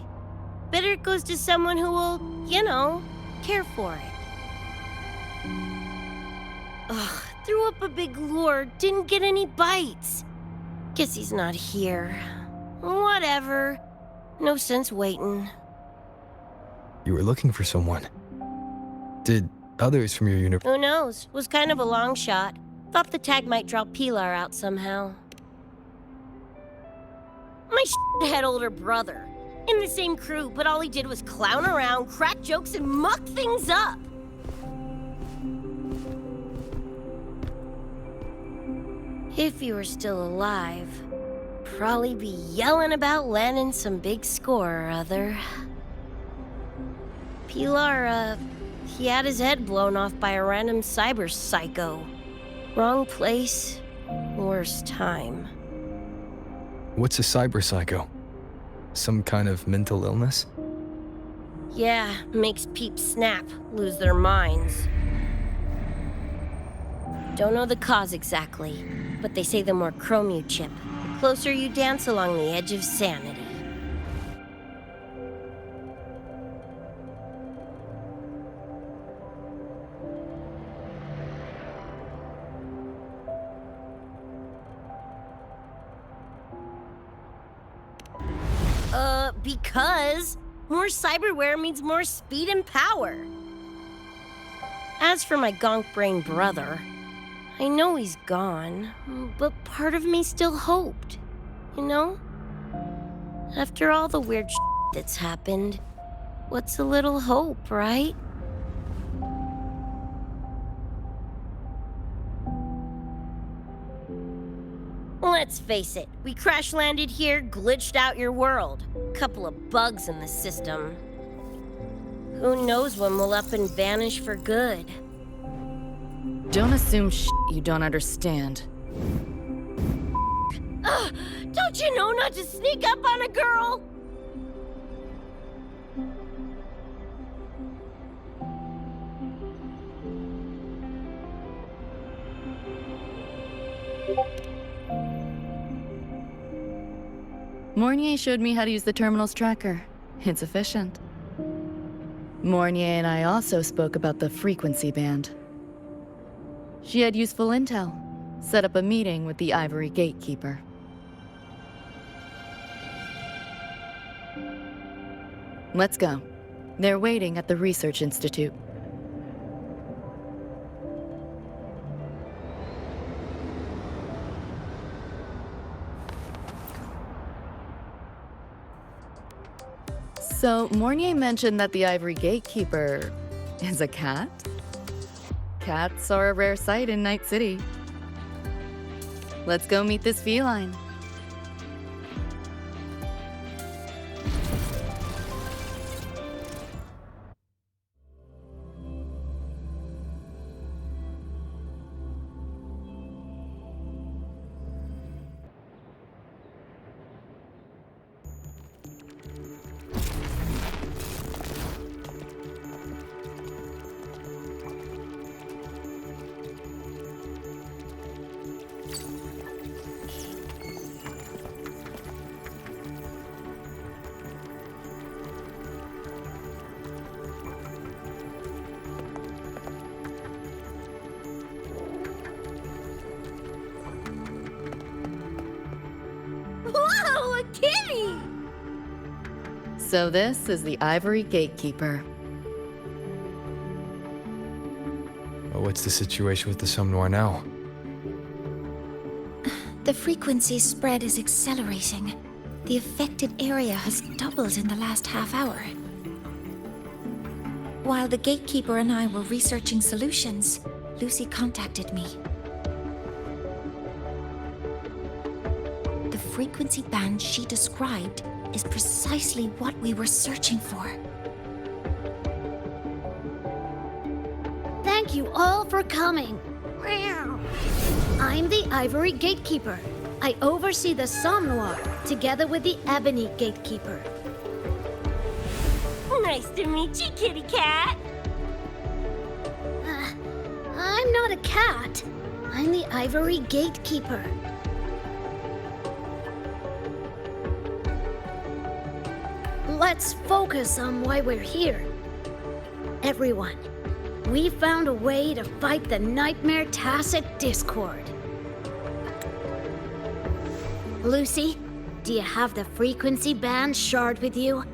Better it goes to someone who will, you know, care for it. Ugh, threw up a big lure, didn't get any bites. Guess he's not here. Whatever. No sense waiting. You were looking for someone. Did others from your universe? Who knows? Was kind of a long shot. Thought the tag might draw Pilar out somehow. My head older brother. In the same crew, but all he did was clown around, crack jokes, and muck things up. If he were still alive, probably be yelling about landing some big score or other. Pilar, he had his head blown off by a random cyber psycho. Wrong place, worst time. What's a cyber psycho? Some kind of mental illness? Yeah, makes peeps snap, lose their minds. Don't know the cause exactly, but they say the more chrome you chip, the closer you dance along the edge of sanity. Because more cyberware means more speed and power. As for my gonk brain brother, I know he's gone, but part of me still hoped, you know? After all the weird that's happened, what's a little hope, right? Let's face it, we crash-landed here, glitched out your world. Couple of bugs in the system. Who knows when we'll up and vanish for good? Don't assume you don't understand. Don't you know not to sneak up on a girl? Mornier showed me how to use the terminal's tracker. It's efficient. Mornier and I also spoke about the frequency band. She had useful intel. Set up a meeting with the Ivory Gatekeeper. Let's go. They're waiting at the Research Institute. So, Mornier mentioned that the Ivory Gatekeeper is a cat? Cats are a rare sight in Night City. Let's go meet this feline. Whoa, a kitty! So this is the Ivory Gatekeeper. What's the situation with the Somnoir now? The frequency spread is accelerating. The affected area has doubled in the last half hour. While the gatekeeper and I were researching solutions, Lucy contacted me. The frequency band she described is precisely what we were searching for. Thank you all for coming. Meow. I'm the Ivory Gatekeeper. I oversee the Somnoir, together with the Ebony Gatekeeper. Nice to meet you, kitty cat. I'm not a cat. I'm the Ivory Gatekeeper. Let's focus on why we're here. Everyone, we found a way to fight the Nightmare Tacit Discord. Lucy, do you have the frequency band shard with you?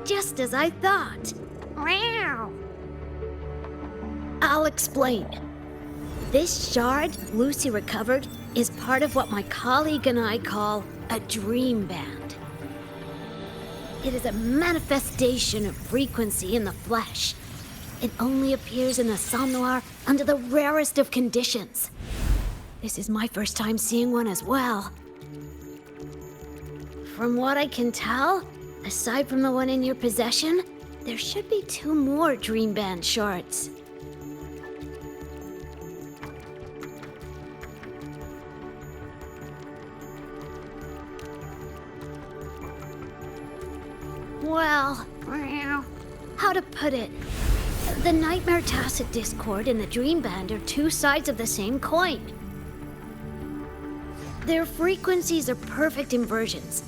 Just as I thought. Meow. I'll explain. This shard Lucy recovered is part of what my colleague and I call a dream band. It is a manifestation of frequency in the flesh. It only appears in the Somnoir under the rarest of conditions. This is my first time seeing one as well. From what I can tell, aside from the one in your possession, there should be 2 more dream band shards. Well, how to put it? The Nightmare Tacit Discord and the Dream Band are 2 sides of the same coin. Their frequencies are perfect inversions.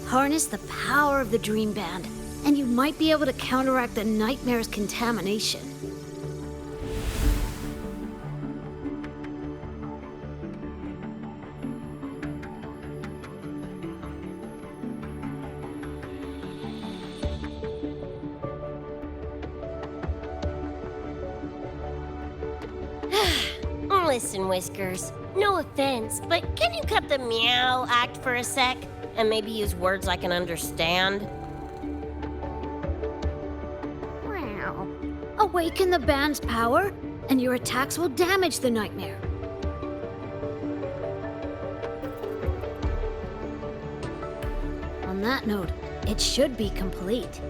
Harness the power of the Dream Band, and you might be able to counteract the Nightmare's contamination. Listen, Whiskers, no offense, but can you cut the meow act for a sec? And maybe use words I can understand? Wow. Awaken the band's power, and your attacks will damage the Nightmare. On that note, it should be complete.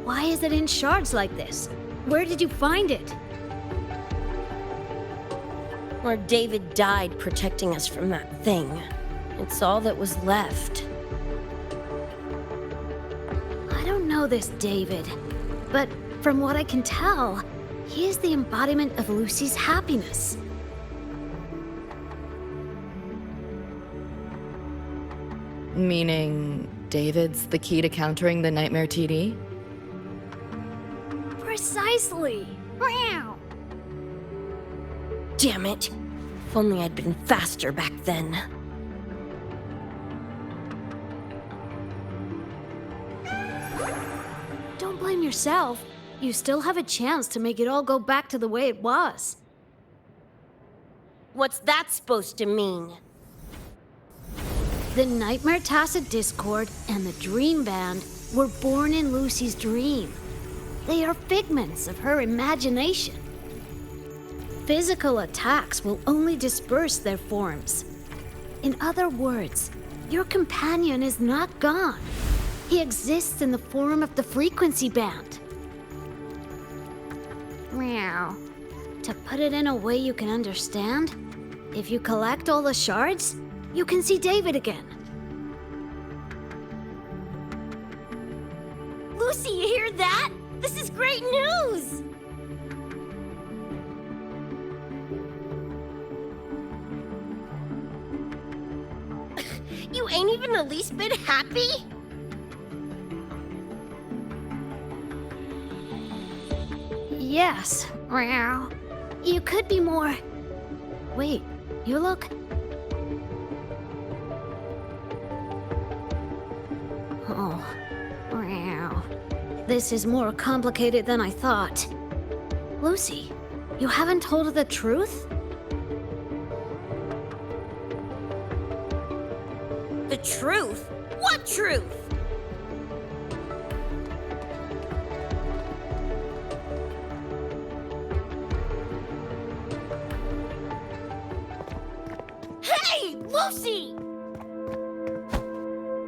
Why is it in shards like this? Where did you find it? Where David died protecting us from that thing. It's all that was left. I don't know this David, but from what I can tell, he is the embodiment of Lucy's happiness. Meaning, David's the key to countering the Nightmare TD? Precisely. Meow. Damn it. If only I'd been faster back then. Don't blame yourself. You still have a chance to make it all go back to the way it was. What's that supposed to mean? The Nightmare Tacit Discord and the Dream Band were born in Lucy's dream. They are figments of her imagination. Physical attacks will only disperse their forms. In other words, your companion is not gone. He exists in the form of the frequency band. Meow. To put it in a way you can understand, if you collect all the shards, you can see David again. Lucy, you hear that? This is great news! You ain't even the least bit happy? Yes. Meow. You could be more. Wait, you look. Oh. Meow. This is more complicated than I thought. Lucy, you haven't told her the truth? The truth? What truth? Hey, Lucy!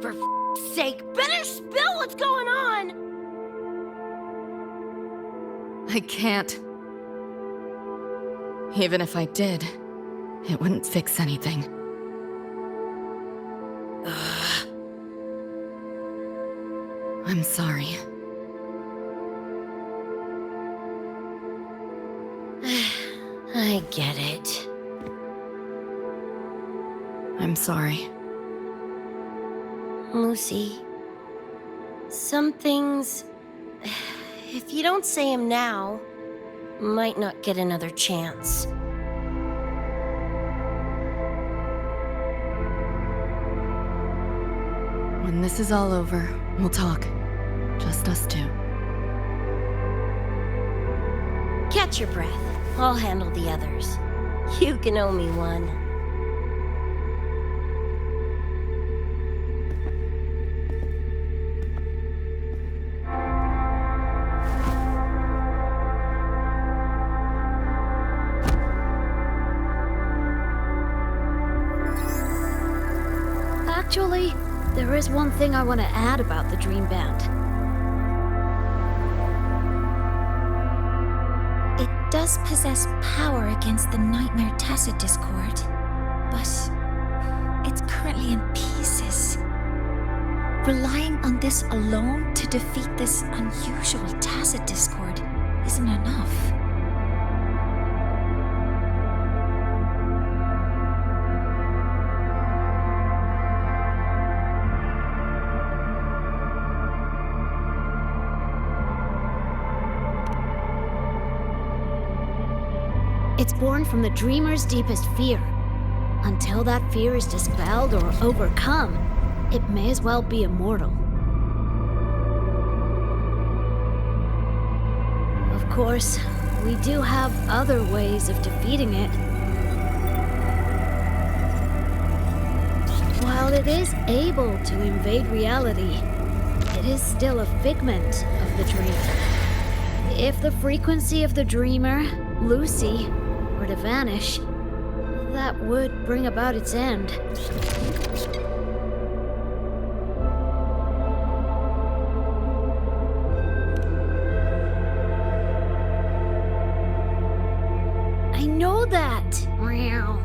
For f***'s sake, better spill what's going on! I can't. Even if I did, it wouldn't fix anything. I'm sorry. I get it. I'm sorry. Lucy, some things, if you don't say them now, might not get another chance. When this is all over, we'll talk. Just us two. Catch your breath. I'll handle the others. You can owe me one. Actually, there is one thing I want to add about the Dream Band. It does possess power against the Nightmare Tacit Discord, but it's currently in pieces. Relying on this alone to defeat this unusual Tacit Discord isn't enough. It's born from the dreamer's deepest fear. Until that fear is dispelled or overcome, it may as well be immortal. Of course, we do have other ways of defeating it. While it is able to invade reality, it is still a figment of the dreamer. If the frequency of the dreamer, Lucy, were to vanish, that would bring about its end. I know that! Meow.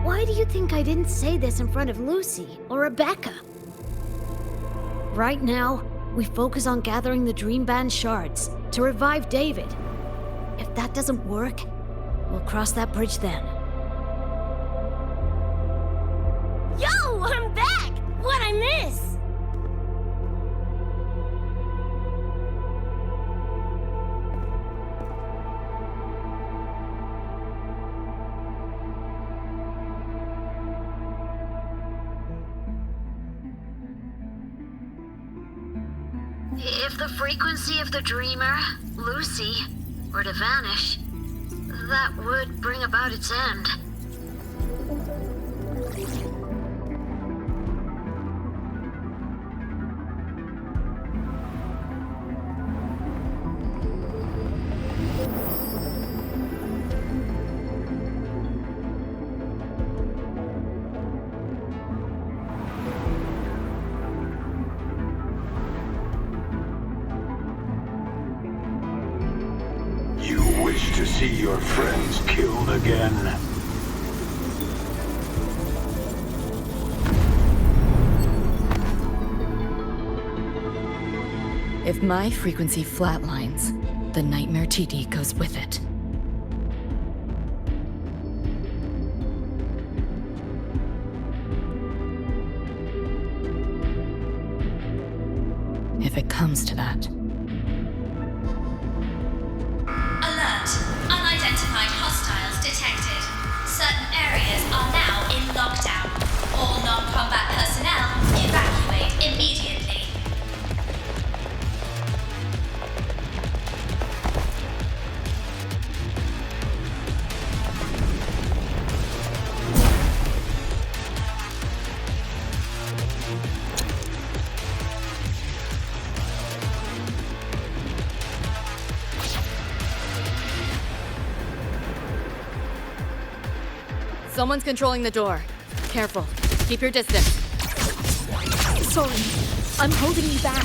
Why do you think I didn't say this in front of Lucy or Rebecca? Right now, we focus on gathering the Dream Band shards to revive David. If that doesn't work, we'll cross that bridge then. Yo, I'm back! What'd I miss? If the frequency of the dreamer, Lucy, were to vanish, that would bring about its end. wish to see your friends killed again? If my frequency flatlines, the Nightmare TD goes with it. If it comes to that. Alert! Unidentified hostiles detected. Certain areas are now in lockdown. All non-combat personnel evacuate immediately. Someone's controlling the door. Careful. Keep your distance. Sorry, I'm holding you back.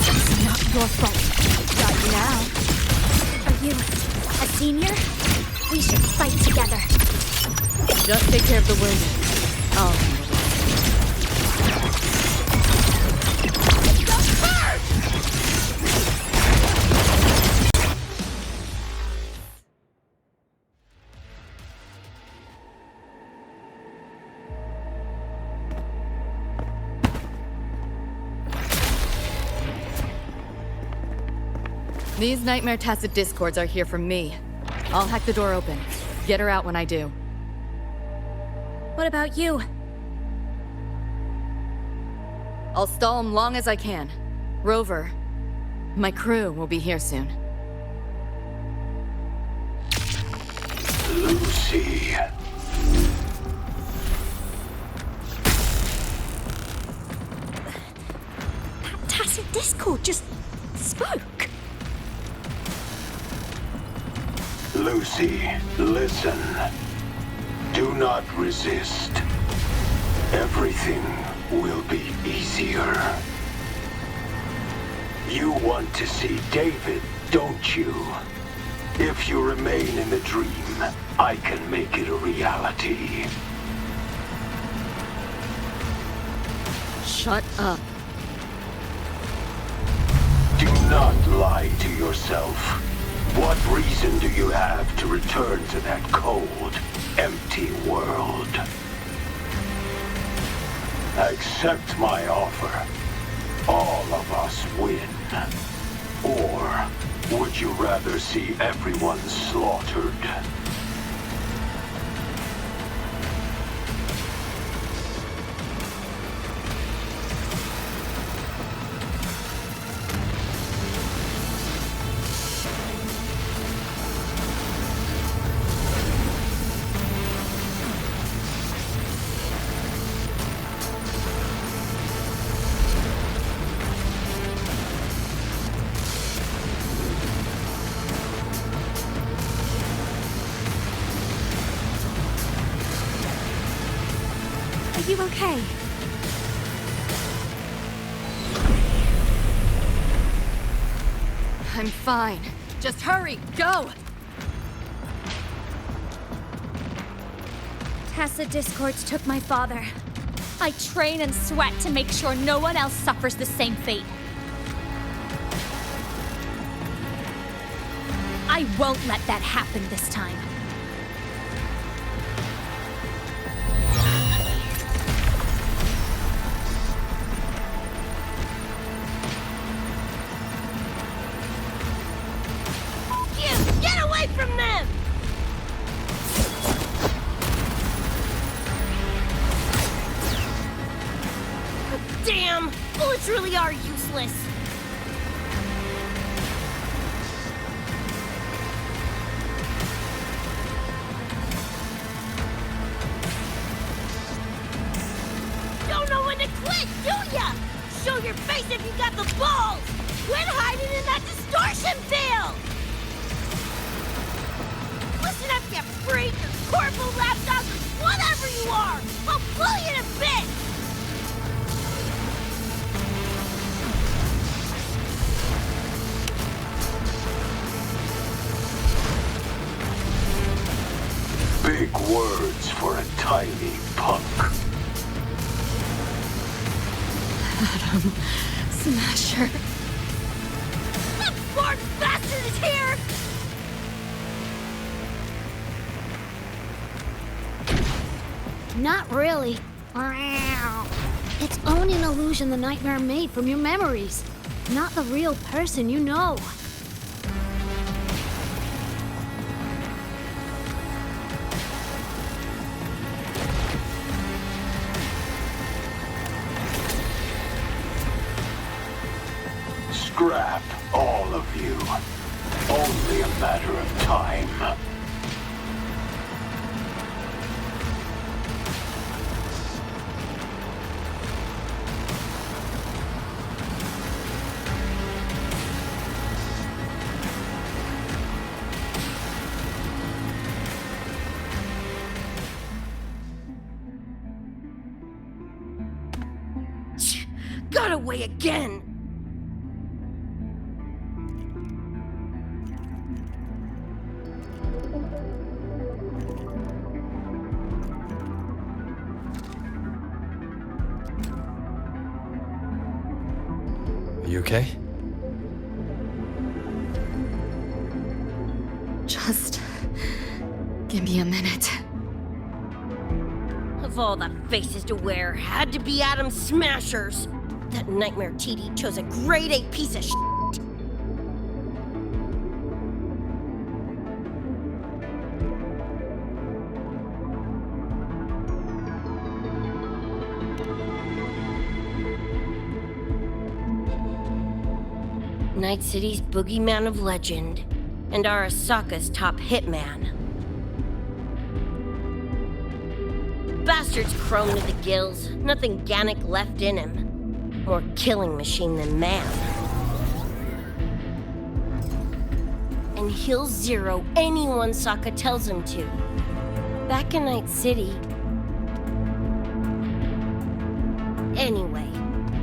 It's not your fault. Got you now. Are you a senior? We should fight together. Just take care of the wounded. I'll handle it. These Nightmare Tacit Discords are here from me. I'll hack the door open. Get her out when I do. What about you? I'll stall them long as I can. Rover, my crew will be here soon. Lucy. That Tacit Discord just spoke. Lucy, listen. Do not resist. Everything will be easier. You want to see David, don't you? If you remain in the dream, I can make it a reality. Shut up. Do not lie to yourself. What reason do you have to return to that cold, empty world? Accept my offer. All of us win. Or would you rather see everyone slaughtered? Are you okay? I'm fine. Just hurry, go! Tacit Discords took my father. I train and sweat to make sure no one else suffers the same fate. I won't let that happen this time. Get away from them! Damn! Bullets really are useless. Don't know when to quit, do ya? Show your face if you got the balls! Quit hiding in that distortion field! Listen up, you freak, or corporal lapdog, or whatever you are! I'll blow you to bits! Smasher. The poor bastard is here! Not really. It's only an illusion the nightmare made from your memories, not the real person you know. Scrap, all of you. Only a matter of time. Got away again! You okay? Just give me a minute. Of all the faces to wear, had to be Adam Smashers. That nightmare TD chose a grade A piece of shit. Night City's boogeyman of legend, and Arasaka's top hitman. Bastard's chrome to the gills, nothing Gannic left in him. More killing machine than man. And he'll zero anyone Sokka tells him to. Back in Night City. Anyway,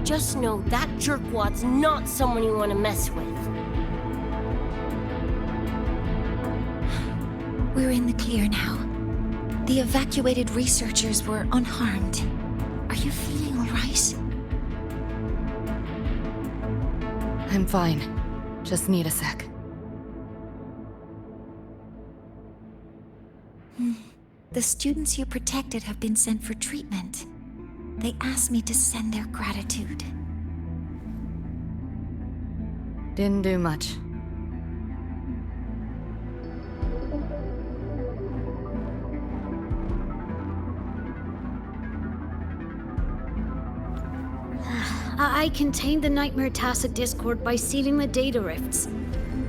just know that jerkwad's not someone you want to mess with. We're in the clear now. The evacuated researchers were unharmed. Are you feeling all right? I'm fine. Just need a sec. The students you protected have been sent for treatment. They asked me to send their gratitude. Didn't do much. I contained the Nightmare Tacit Discord by sealing the data rifts.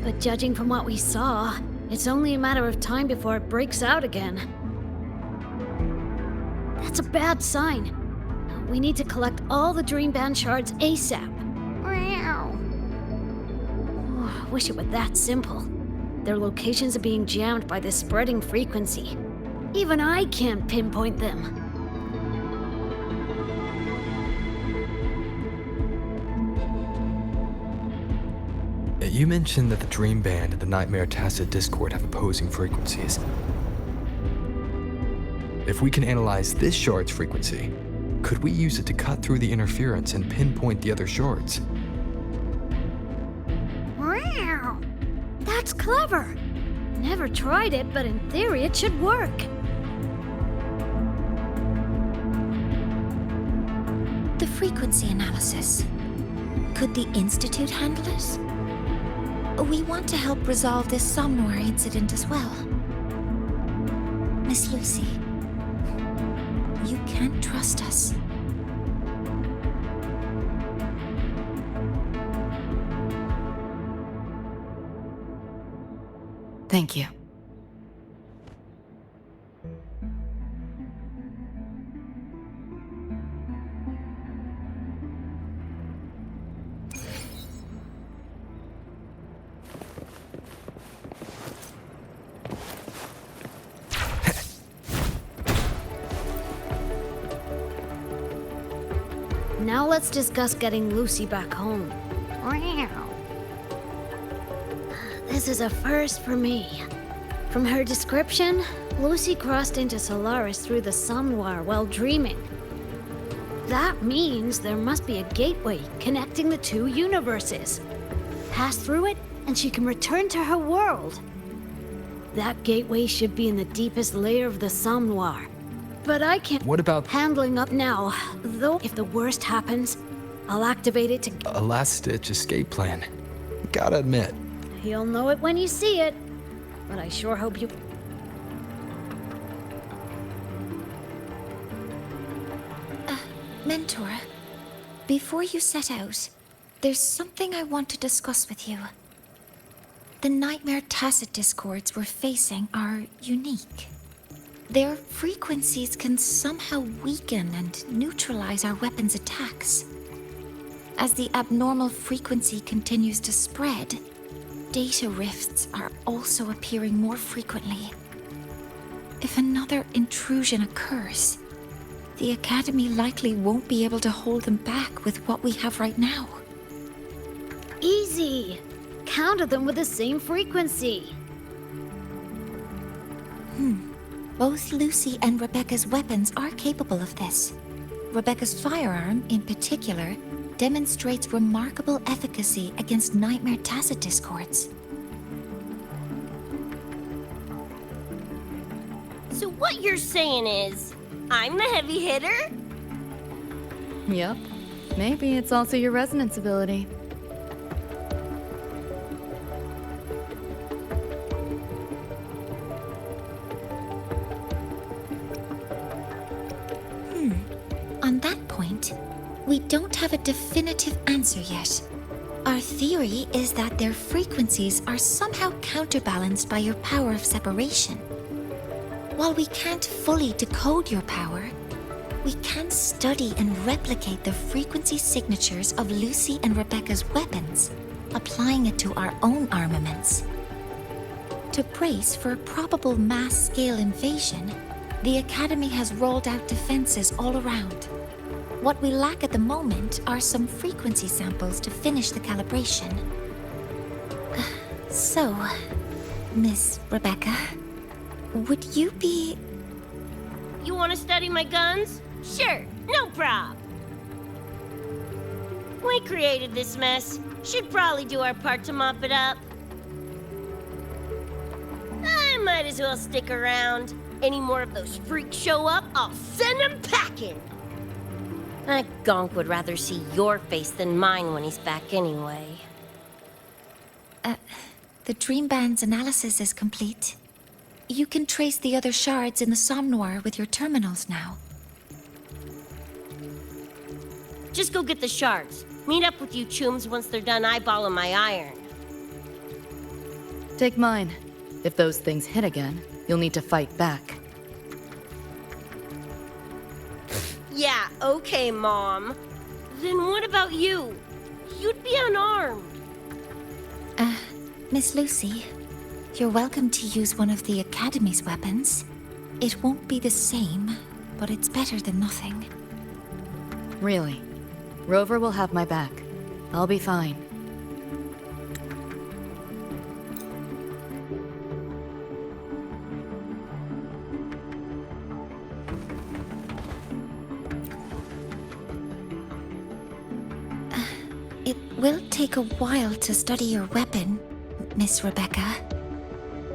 But judging from what we saw, it's only a matter of time before it breaks out again. That's a bad sign. We need to collect all the Dreamband shards ASAP. Wish it were that simple. Their locations are being jammed by this spreading frequency. Even I can't pinpoint them. You mentioned that the Dream Band and the Nightmare Tacit Discord have opposing frequencies. If we can analyze this shard's frequency, could we use it to cut through the interference and pinpoint the other shards? Wow! That's clever! Never tried it, but in theory it should work. The frequency analysis. Could the Institute handle it? We want to help resolve this somnware incident as well. Miss Lucy, you can't trust us. Thank you. Now let's discuss getting Lucy back home. This is a first for me. From her description, Lucy crossed into Solaris through the somnware while dreaming. That means there must be a gateway connecting the two universes. Pass through it, and she can return to her world. That gateway should be in the deepest layer of the Somme Noir. But I can't What about handling up now, though if the worst happens, I'll activate it to... a last-ditch escape plan? Gotta admit, You'll know it when you see it. But I sure hope you... Mentor, before you set out, there's something I want to discuss with you. The Nightmare Tacet discords we're facing are unique. Their frequencies can somehow weaken and neutralize our weapons' attacks. As the abnormal frequency continues to spread, data rifts are also appearing more frequently. If another intrusion occurs, the Academy likely won't be able to hold them back with what we have right now. Easy! Counter them with the same frequency. Both Lucy and Rebecca's weapons are capable of this. Rebecca's firearm, in particular, demonstrates remarkable efficacy against Nightmare Tacet discords. So what you're saying is, I'm the heavy hitter? Yep. Maybe it's also your resonance ability. On that point, we don't have a definitive answer yet. Our theory is that their frequencies are somehow counterbalanced by your power of separation. While we can't fully decode your power, we can study and replicate the frequency signatures of Lucy and Rebecca's weapons, applying it to our own armaments. To brace for a probable mass-scale invasion, the Academy has rolled out defenses all around. What we lack at the moment are some frequency samples to finish the calibration. So, Miss Rebecca, would you be... You want to study my guns? Sure, no prob. We created this mess. Should probably do our part to mop it up. I might as well stick around. Any more of those freaks show up, I'll send them packing. That gonk would rather see your face than mine when he's back anyway. The Dream Band's analysis is complete. You can trace the other shards in the Somme Noir with your terminals now. Just go get the shards. Meet up with you chooms once they're done eyeballing my iron. Take mine. If those things hit again, you'll need to fight back. Yeah, okay, Mom. Then what about you? You'd be unarmed. Miss Lucy, you're welcome to use one of the Academy's weapons. It won't be the same, but it's better than nothing. Really? Rover will have my back. I'll be fine. It will take a while to study your weapon, Miss Rebecca.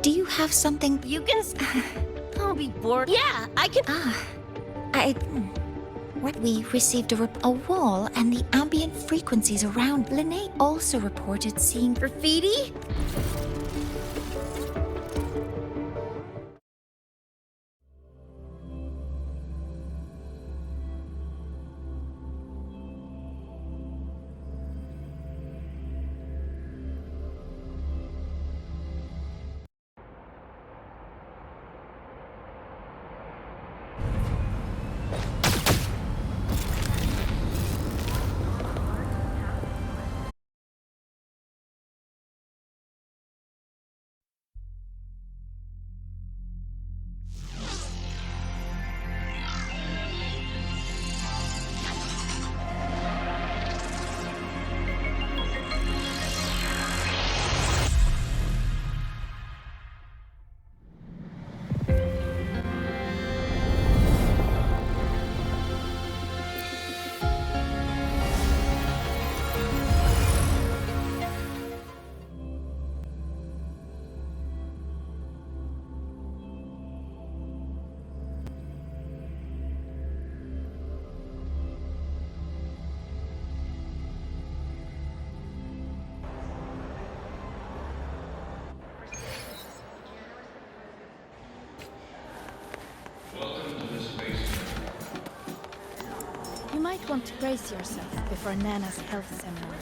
Do you have something... You can... I'll be bored. Yeah, I can... We received a wall and the ambient frequencies around. Lene also reported seeing... Graffiti? want to brace yourself before Nana's health seminar.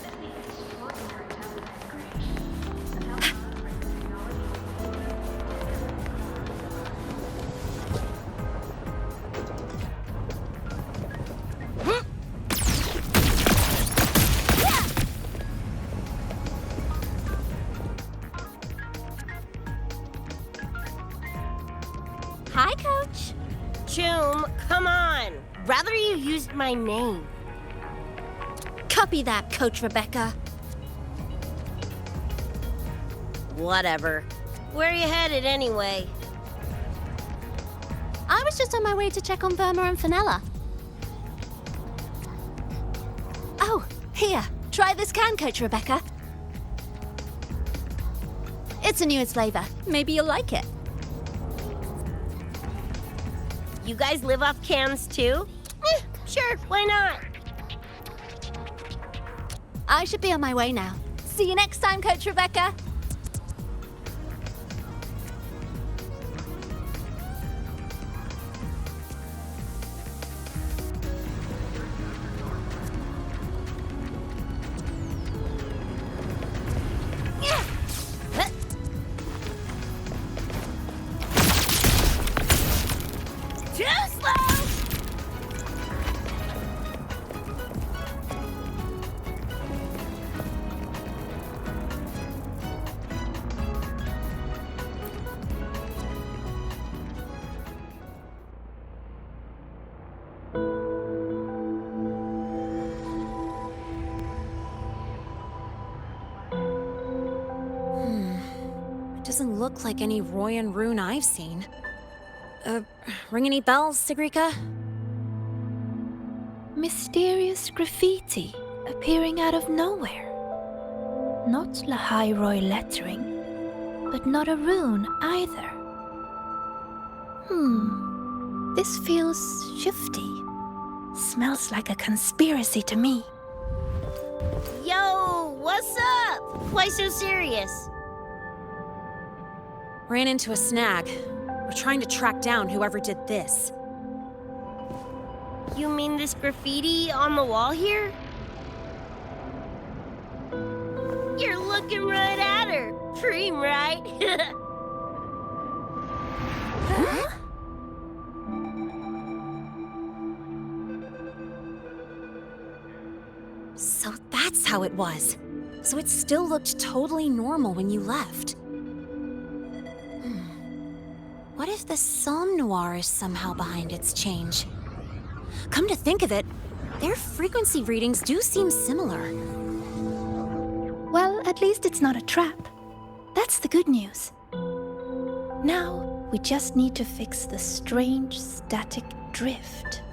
Hi, Coach. Choom, come on. Rather you used my name. Copy that, Coach Rebecca. Whatever. Where are you headed anyway? I was just on my way to check on Burma and Fenella. Oh, here. Try this can, Coach Rebecca. It's a new flavor. Maybe you'll like it. You guys live off cans too? Sure, why not? I should be on my way now. See you next time, Coach Rebecca. Too slow! It doesn't look like any Royan rune I've seen. Ring any bells, Sigrika? Mysterious graffiti appearing out of nowhere. Not Lahairoi lettering, but not a rune either. This feels shifty. Smells like a conspiracy to me. Yo, what's up? Why so serious? Ran into a snag. We're trying to track down whoever did this. You mean this graffiti on the wall here? You're looking right at her. Dream, right? Huh? So that's how it was. So it still looked totally normal when you left. What if the Somme Noir is somehow behind its change? Come to think of it, their frequency readings do seem similar. Well, at least it's not a trap. That's the good news. Now, we just need to fix the strange static drift.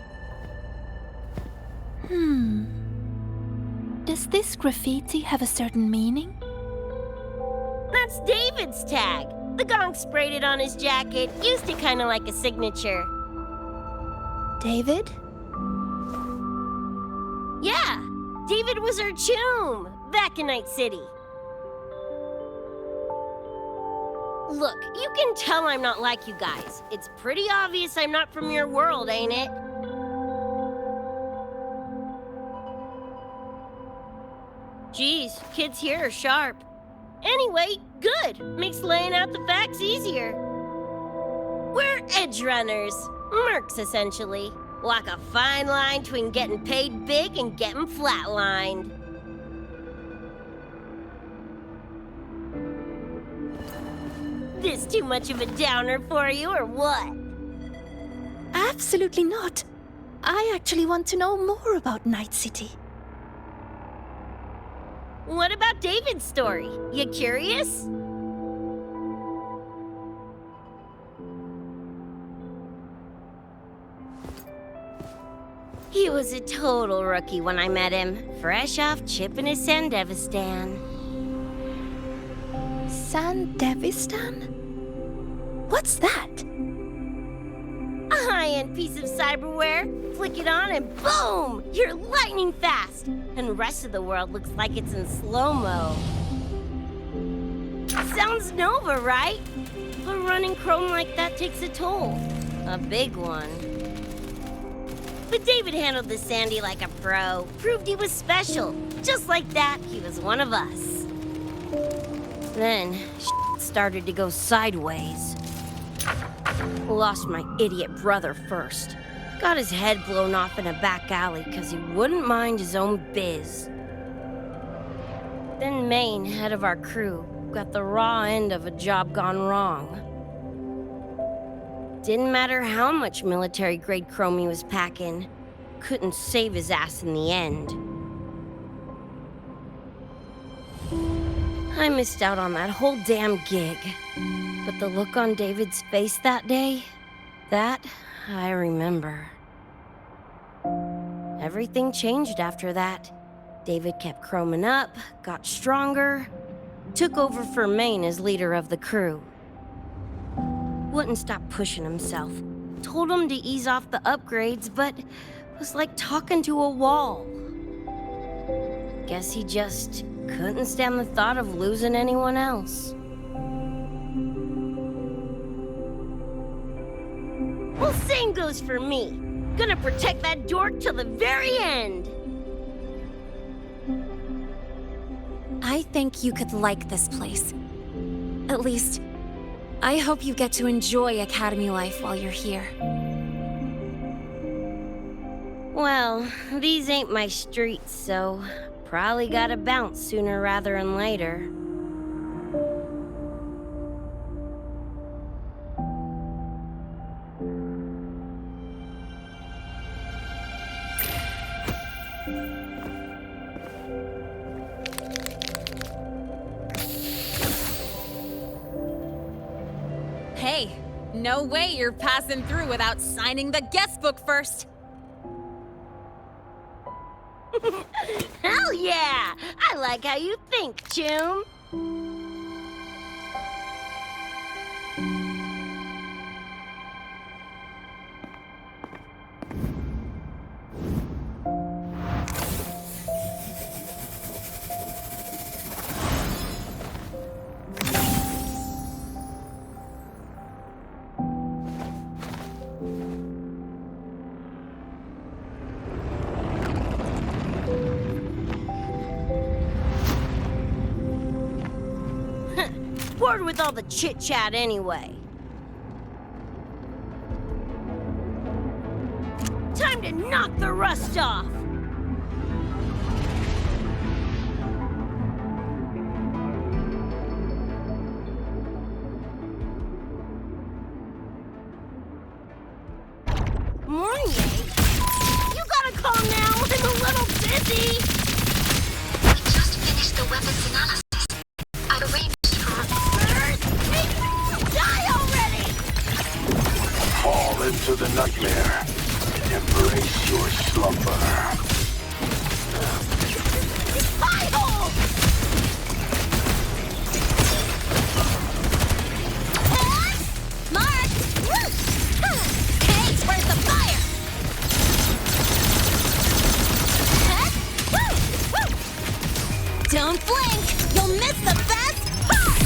Does this graffiti have a certain meaning? That's David's tag. The gong sprayed it on his jacket. Used it kind of like a signature. David? Yeah, David was our choom back in Night City. Look, you can tell I'm not like you guys. It's pretty obvious I'm not from your world, ain't it? Geez, kids here are sharp. Anyway, good. Makes laying out the facts easier. We're edge runners. Mercs, essentially. Walk a fine line between getting paid big and getting flatlined. This too much of a downer for you, or what? Absolutely not. I actually want to know more about Night City. What about David's story? You curious? He was a total rookie when I met him, fresh off chipping his Sandevistan. Sandevistan? What's that? A high-end piece of cyberware. Flick it on and boom! You're lightning fast! And the rest of the world looks like it's in slow-mo. Sounds Nova, right? But running chrome like that takes a toll. A big one. But David handled the Sandy like a pro. Proved he was special. Just like that, he was one of us. Then, started to go sideways. Lost my idiot brother first. Got his head blown off in a back alley because he wouldn't mind his own biz. Then Maine, head of our crew, got the raw end of a job gone wrong. Didn't matter how much military-grade chrome he was packing. Couldn't save his ass in the end. I missed out on that whole damn gig. But the look on David's face that day, that I remember. Everything changed after that. David kept chroming up, got stronger, took over for Maine as leader of the crew. Wouldn't stop pushing himself. Told him to ease off the upgrades, but was like talking to a wall. Guess he just couldn't stand the thought of losing anyone else. Well, same goes for me. Gonna protect that dork till the very end. I think you could like this place. At least, I hope you get to enjoy Academy life while you're here. Well, these ain't my streets, so probably gotta bounce sooner rather than later. Hey, no way you're passing through without signing the guest book first. Hell yeah! I like how you think, Choom. Bored with all the chit-chat anyway. Time to knock the rust off! Morning, you gotta calm down, I'm a little dizzy! We just finished the weapons analysis. Out of range for... Die already! Fall into the nightmare. Embrace your slumber. Pie-hole! Mark! Hey, where's the fire? Don't blink! You'll miss the best part!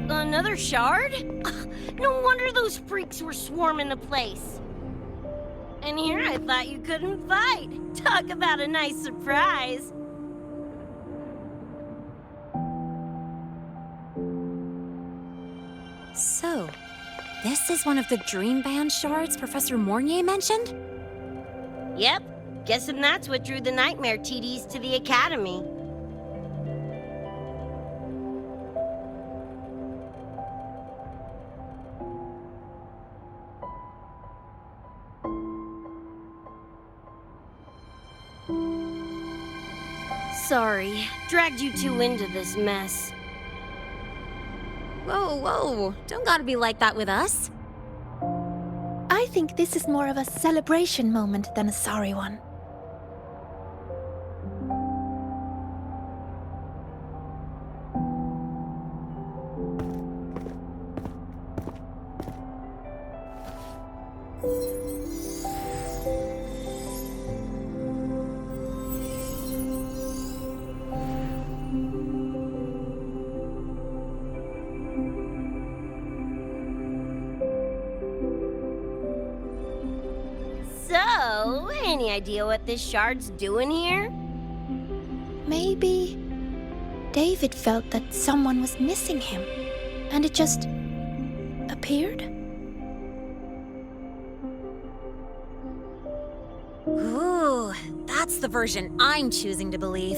Another shard? No wonder those freaks were swarming the place. And here I thought you couldn't fight. Talk about a nice surprise. So, this is one of the Dream Band shards Professor Mornier mentioned? Yep, guessing that's what drew the Nightmare TDs to the Academy. Sorry, dragged you two into this mess. Whoa, whoa. Don't gotta be like that with us. I think this is more of a celebration moment than a sorry one. So, any idea what this shard's doing here? Maybe David felt that someone was missing him, and it just appeared? Ooh, that's the version I'm choosing to believe.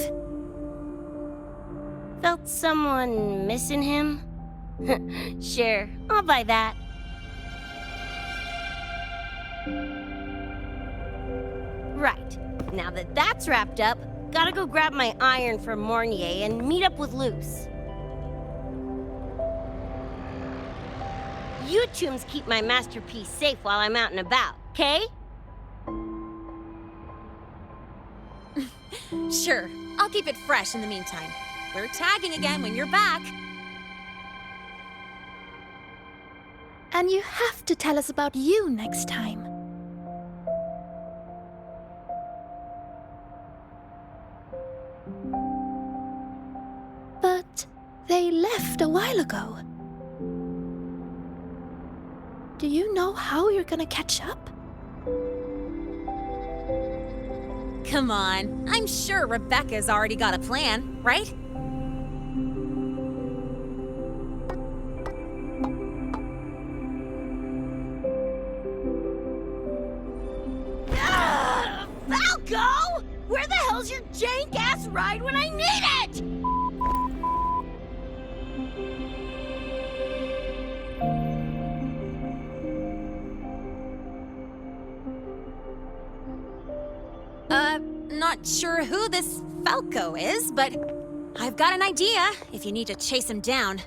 Felt someone missing him? Sure, I'll buy that. Right, now that that's wrapped up, gotta go grab my iron from Mornier and meet up with Luce. You tombs keep my masterpiece safe while I'm out and about, okay? Sure, I'll keep it fresh in the meantime. We're tagging again when you're back. And you have to tell us about you next time. But they left a while ago. Do you know how you're gonna catch up? Come on, I'm sure Rebecca's already got a plan, right? Falco! Where the hell's your jank-ass ride when I need it? Not sure who this Falco is, but I've got an idea if you need to chase him down.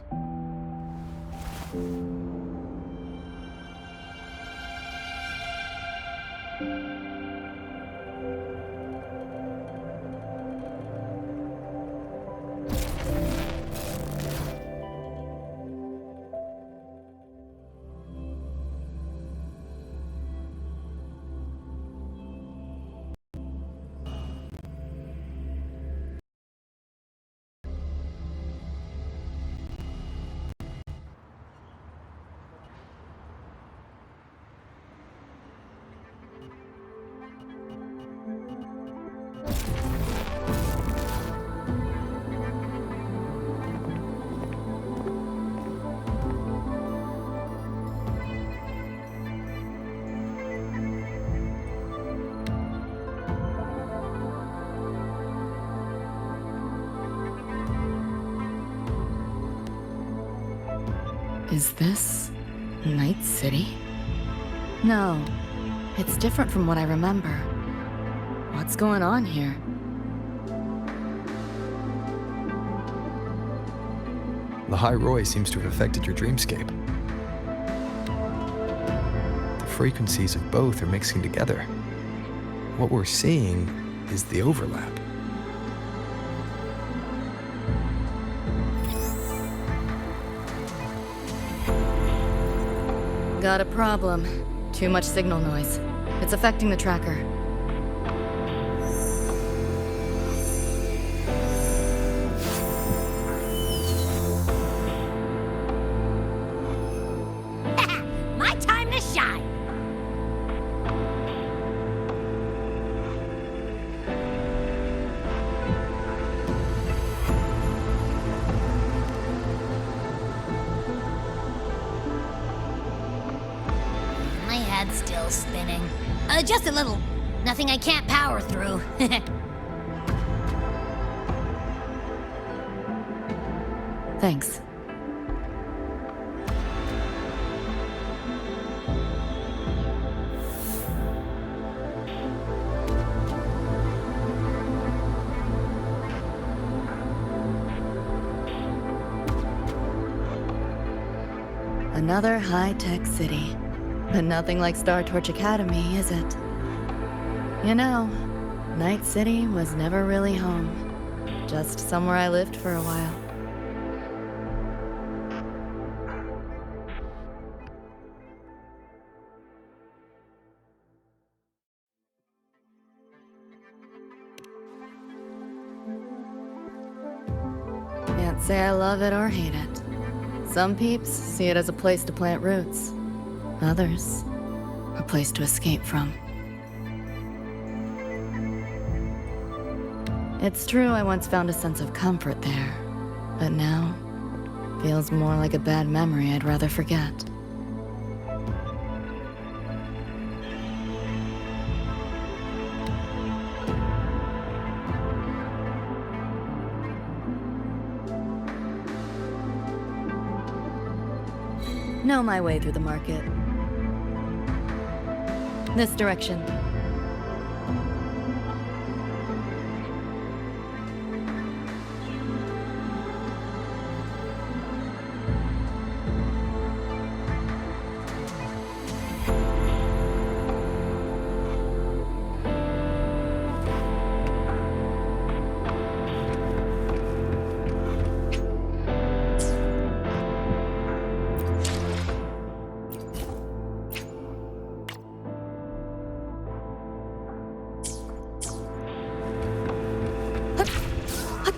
Is this Night City? No, it's different from what I remember. What's going on here? The High Roy seems to have affected your dreamscape. The frequencies of both are mixing together. What we're seeing is the overlap. Got a problem. Too much signal noise. It's affecting the tracker. My time to shine! My head's still spinning. Just a little. Nothing I can't power through. Thanks. Another high-tech city. But nothing like Star Torch Academy, is it? You know, Night City was never really home. Just somewhere I lived for a while. Can't say I love it or hate it. Some peeps see it as a place to plant roots. Others, a place to escape from. It's true I once found a sense of comfort there, but now feels more like a bad memory I'd rather forget. Know my way through the market. This direction.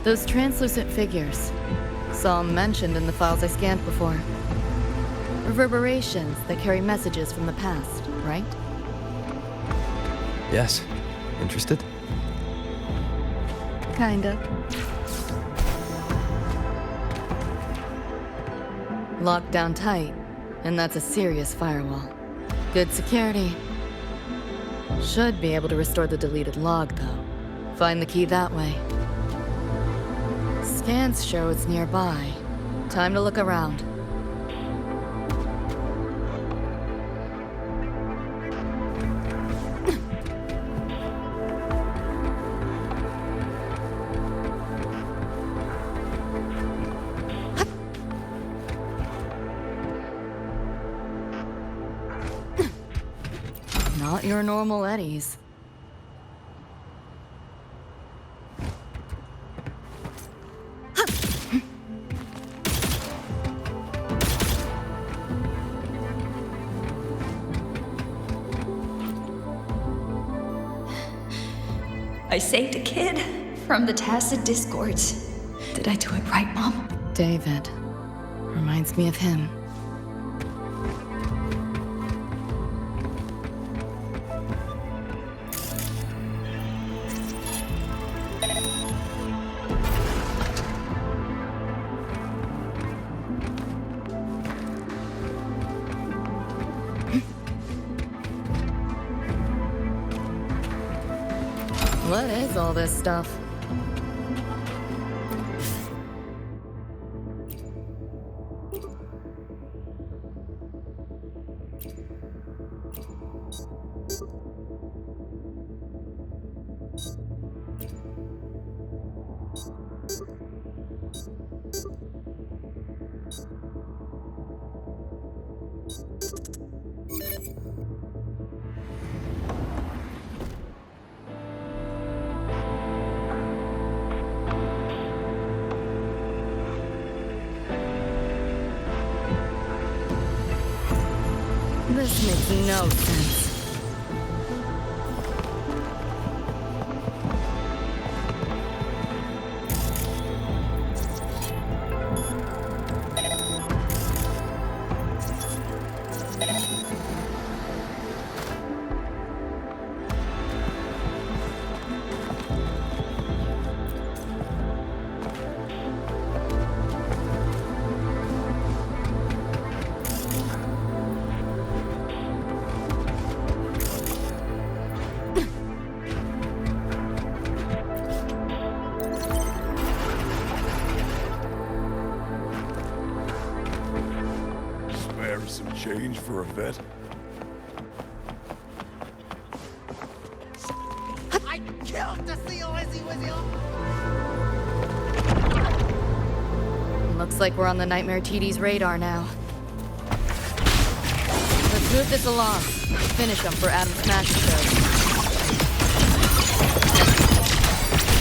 Those translucent figures. Saw them mentioned in the files I scanned before. Reverberations that carry messages from the past, right? Yes. Interested? Kinda. Locked down tight, and that's a serious firewall. Good security. Should be able to restore the deleted log, though. Find the key that way. Scans show it's nearby. Time to look around. Not your normal eddies. I saved a kid from the tacit discords. Did I do it right, Mom? David. Reminds me of him. What is all this stuff? This makes no sense. Some change for a vet? I killed the seal, Izzy Wizzy! Looks like we're on the Nightmare TD's radar now. Move this along. Finish them for Adam Smasher shows.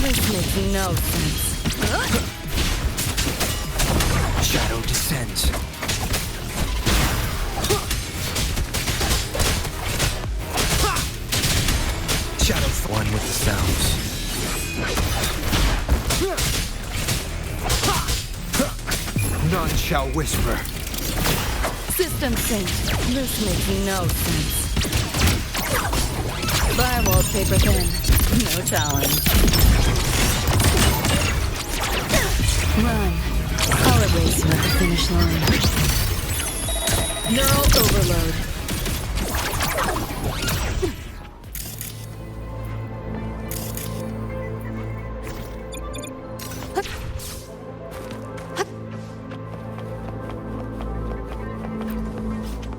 This makes no sense. Shadow descends. Shadow's one with the sounds. None shall whisper. System synced. This makes no sense. Firewall paper thin. No challenge. Run. I'll erase you at the finish line. Neural overload.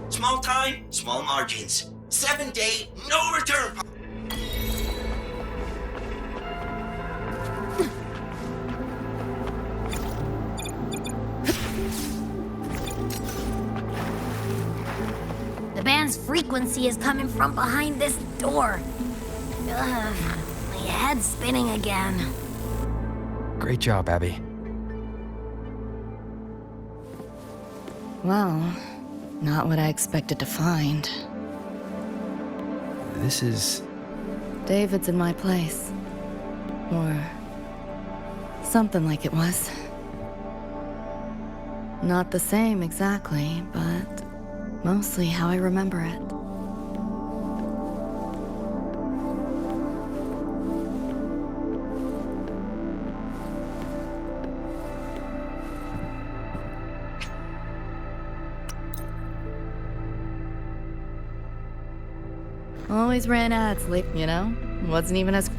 Small time, small margins. 7-day, no return. The band's frequency is coming from behind this door. Ugh, my head's spinning again. Great job, Abby. Well, not what I expected to find. This is... David's in my place. Or something like it was. Not the same exactly, but mostly how I remember it. Always ran ads late, you know? Wasn't even as...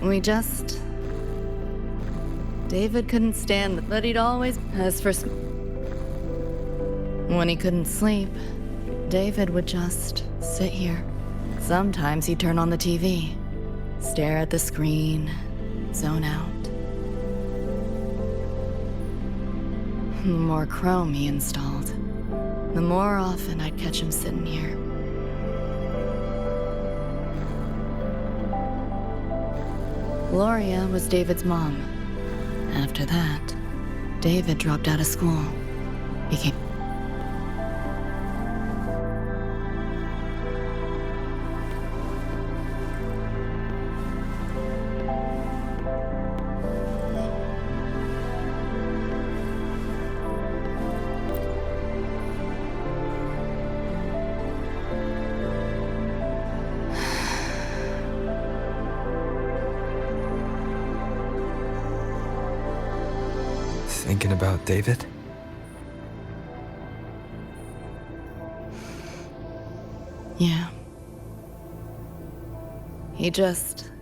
David couldn't stand it, but he'd always... As for... When he couldn't sleep, David would just sit here. Sometimes he'd turn on the TV, stare at the screen, zone out. The more Chrome he installed, the more often I'd catch him sitting here. Gloria was David's mom. After that, David dropped out of school, became... Thinking about David? Yeah. He just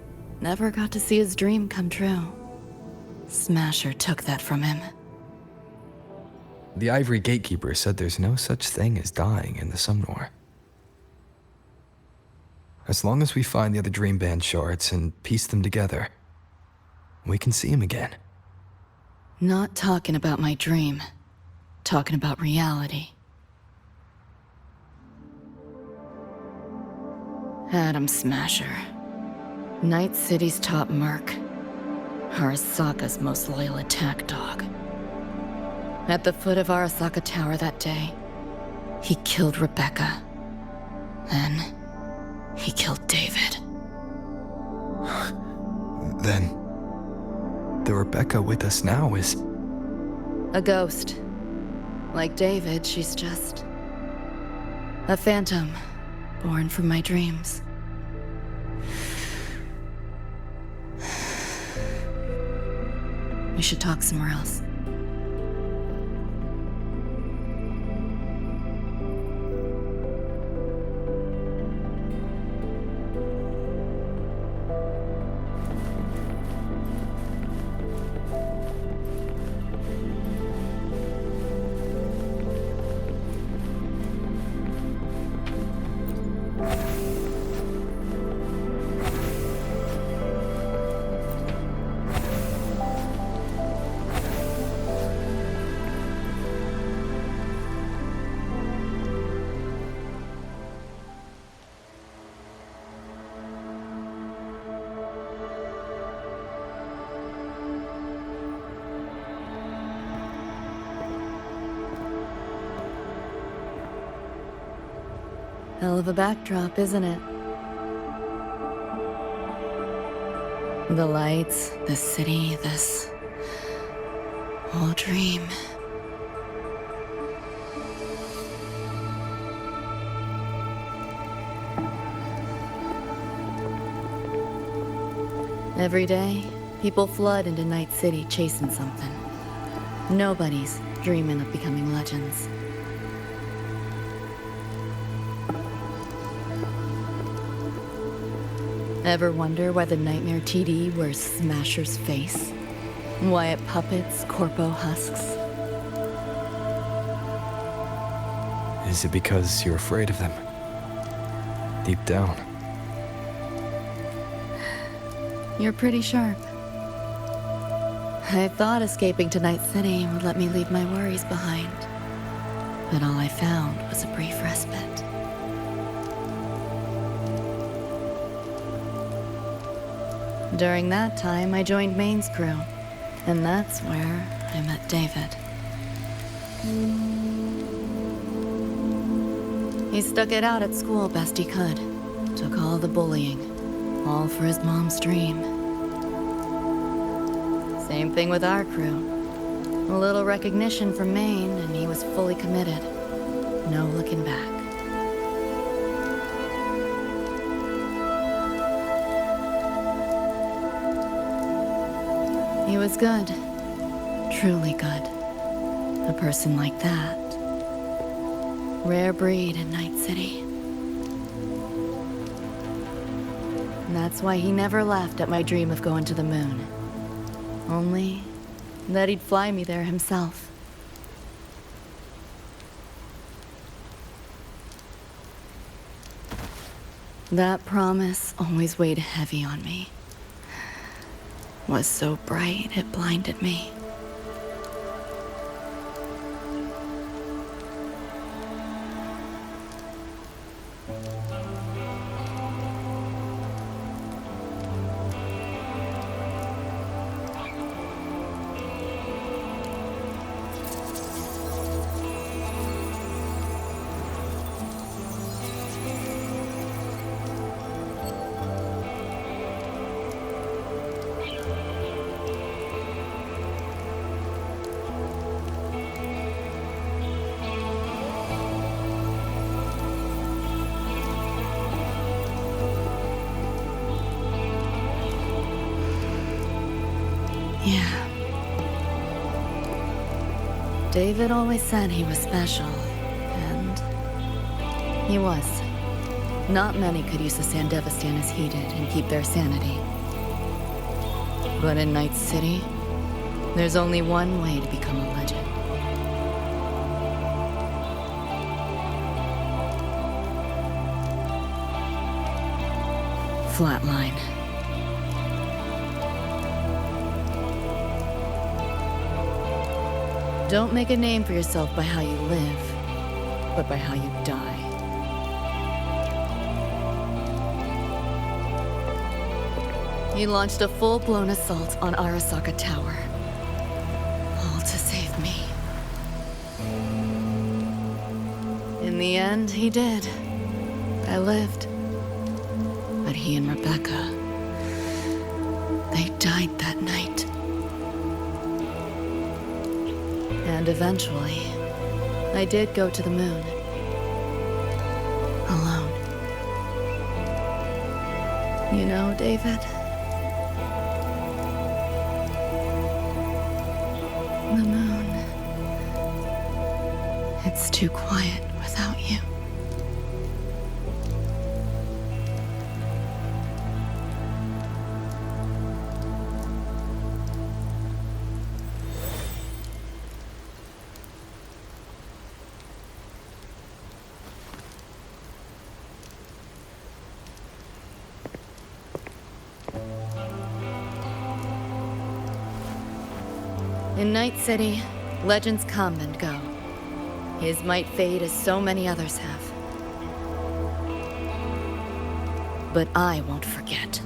never got to see his dream come true. Smasher took that from him. The Ivory Gatekeeper said there's no such thing as dying in the Sumnor. As long as we find the other Dream Band shards and piece them together, we can see him again. Not talking about my dream. Talking about reality. Adam Smasher. Night City's top merc. Arasaka's most loyal attack dog. At the foot of Arasaka Tower that day, he killed Rebecca. Then, he killed David. Then... the Rebecca with us now is... a ghost. Like David, she's just... a phantom, born from my dreams. We should talk somewhere else. Hell of a backdrop, isn't it? The lights, the city, this whole dream. Every day, people flood into Night City chasing something. Nobody's dreaming of becoming legends. Ever wonder why the Nightmare TD wears Smasher's face? Why it puppets Corpo husks? Is it because you're afraid of them? Deep down. You're pretty sharp. I thought escaping to Night City would let me leave my worries behind. But all I found was a brief respite. During that time, I joined Maine's crew. And that's where I met David. He stuck it out at school best he could. Took all the bullying. All for his mom's dream. Same thing with our crew. A little recognition from Maine, and he was fully committed. No looking back. He was good. Truly good. A person like that. Rare breed in Night City. And that's why he never laughed at my dream of going to the moon. Only that he'd fly me there himself. That promise always weighed heavy on me. Was so bright it blinded me. Yeah. David always said he was special, and he was. Not many could use the Sandevistan as he did and keep their sanity. But in Night City, there's only one way to become a legend. Flatline. Don't make a name for yourself by how you live, but by how you die. He launched a full-blown assault on Arasaka Tower. All to save me. In the end, he did. I lived. But he and Rebecca, they died that night. And eventually, I did go to the moon. Alone. You know, David? The moon. It's too quiet without you. In Night City, legends come and go. His might fade as so many others have. But I won't forget.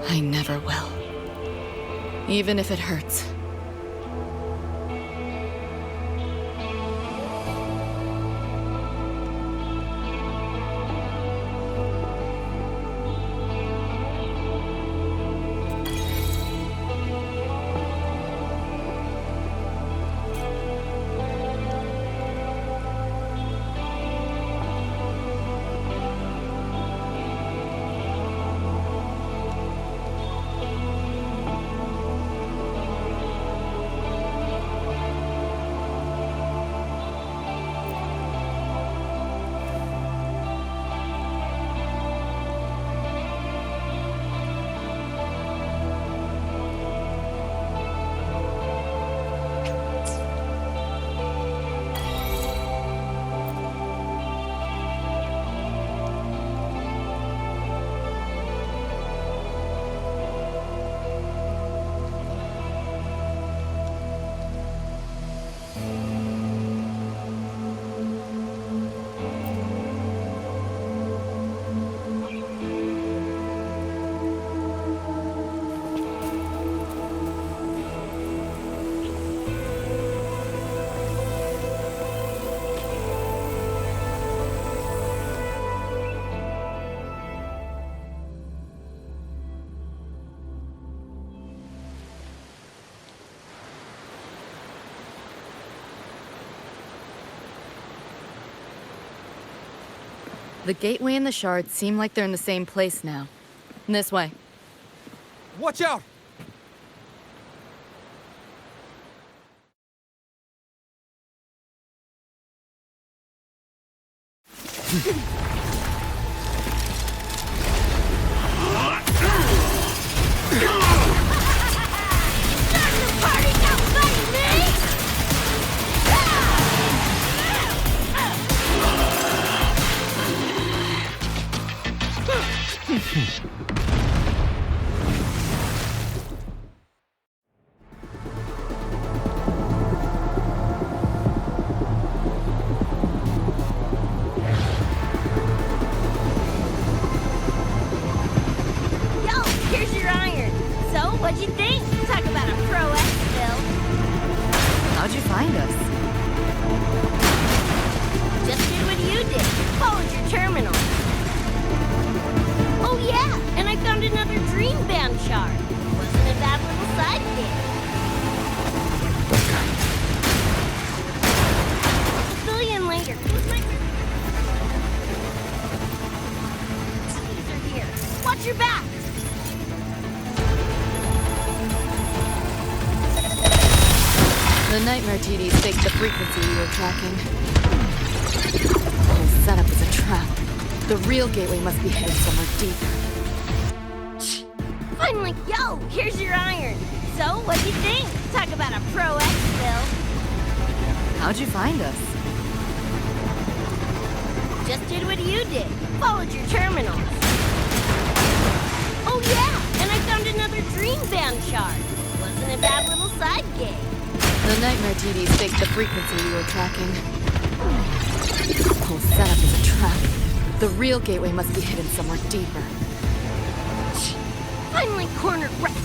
I never will. Even if it hurts. The gateway and the shard seem like they're in the same place now. This way. Watch out! What'd you think? Talk about a pro X, Phil. How'd you find us? Just did what you did. Followed your terminal. Oh yeah, and I found another dream band shard. Wasn't a bad little sidekick. I'll fill you in later. Where's my... These are here. Watch your back. The Nightmare TDs faked the frequency we were tracking. The whole setup is a trap. The real gateway must be hidden somewhere deeper. Finally, yo, here's your iron. So, what'd you think? Talk about a pro X, Phil. How'd you find us? Just did what you did. Followed your terminal. Oh yeah, and I found another dream band shard. Wasn't a bad little side gig. The Nightmare TDs faked the frequency we were tracking. The whole setup is a trap. The real gateway must be hidden somewhere deeper. Finally cornered right.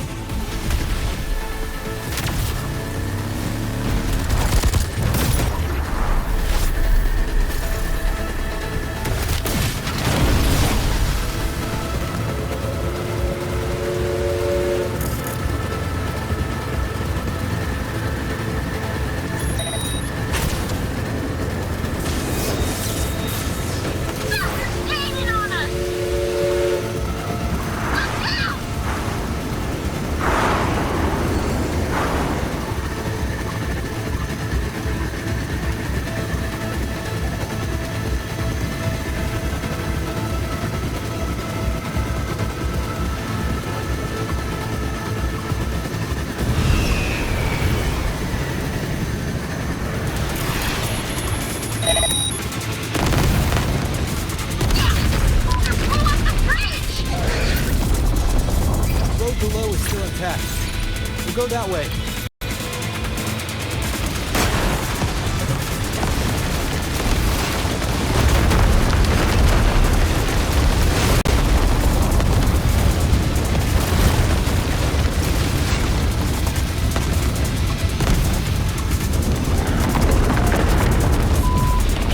We'll go that way.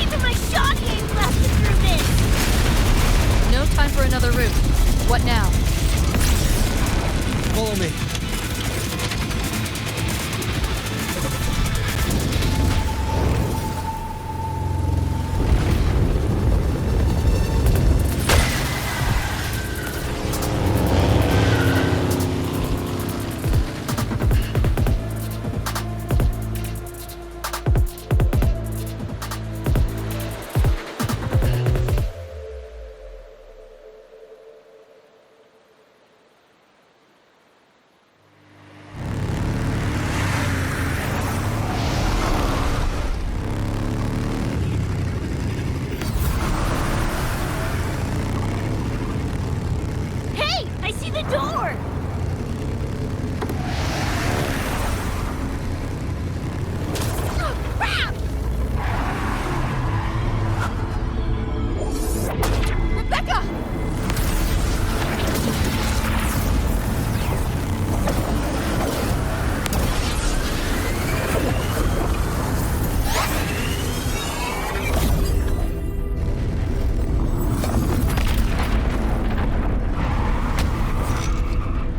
Even my shot game blasted through this. No time for another route. What now? Follow me.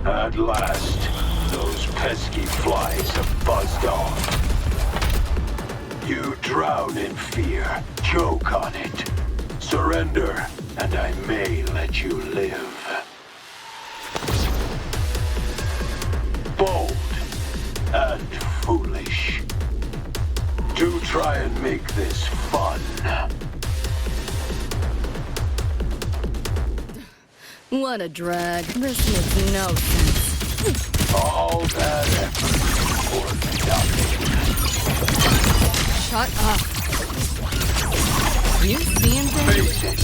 At last, those pesky flies have buzzed off. You drown in fear, choke on it. Surrender, and I may let you live. Bold and foolish. Do try and make this fun. What a drag. This makes no sense. All that effort for nothing. Shut up. You seeing things? Face it,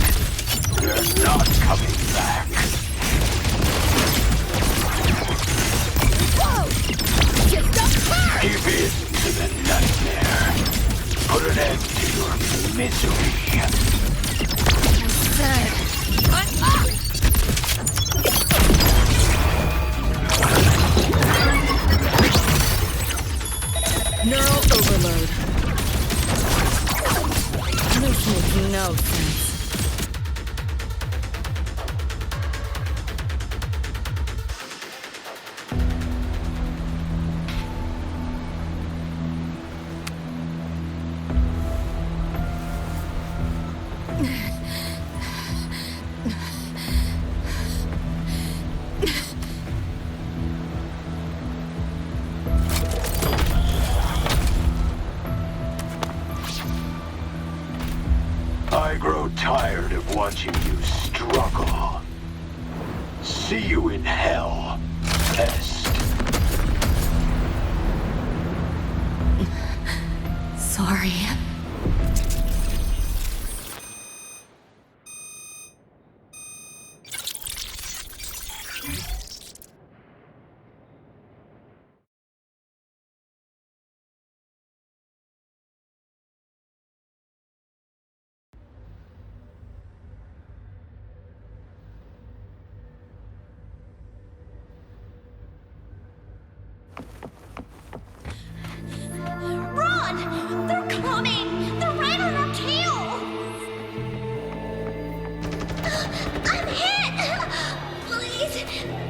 they're not coming back. Whoa! Get the fuck! Give in to the nightmare. Put an end to your misery. I said, shut up! Neural overload. This makes no sense. I grow tired of watching you struggle. See you in hell, pest. Sorry. Run! They're coming! They're right on our tail! I'm hit! Please,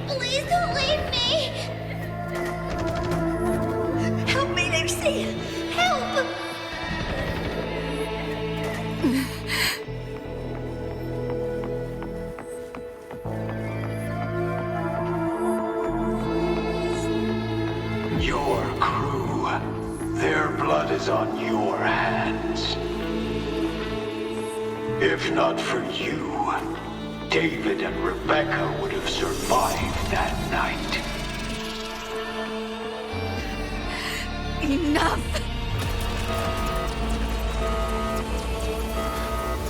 please don't leave me! Help me, Lucy! Help! Your crew, their blood is on your hands. If not for you, David and Rebecca would have survived that night. Enough!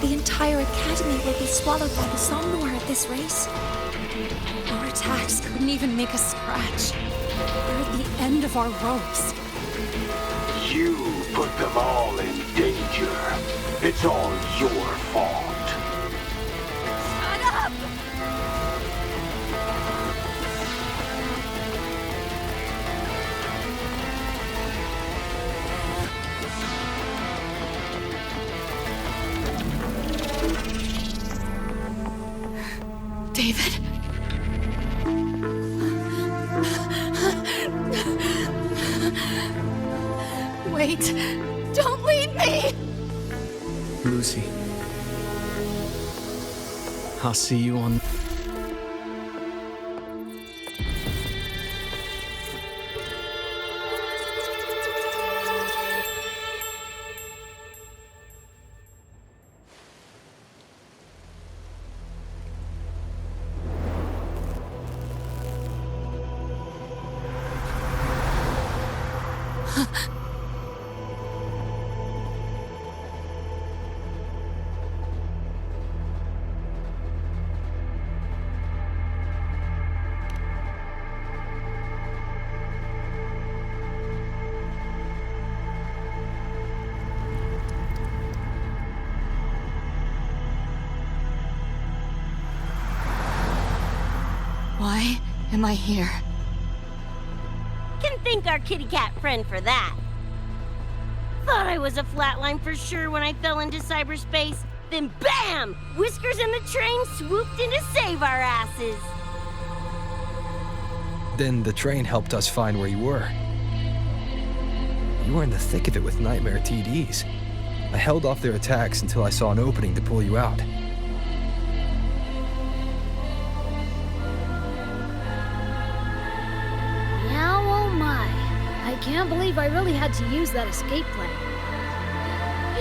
The entire academy will be swallowed by the Somnor at this race. Our attacks couldn't even make a scratch. We're at the end of our ropes. You put them all in danger. It's all your fault. Shut up! David? Wait! Don't leave me! Lucy. I'll see you on... Why am I here? Can thank our kitty cat friend for that. Thought I was a flatline for sure when I fell into cyberspace. Then BAM! Whiskers and the train swooped in to save our asses. Then the train helped us find where you were. You were in the thick of it with Nightmare TDs. I held off their attacks until I saw an opening to pull you out. can't believe I really had to use that escape plan.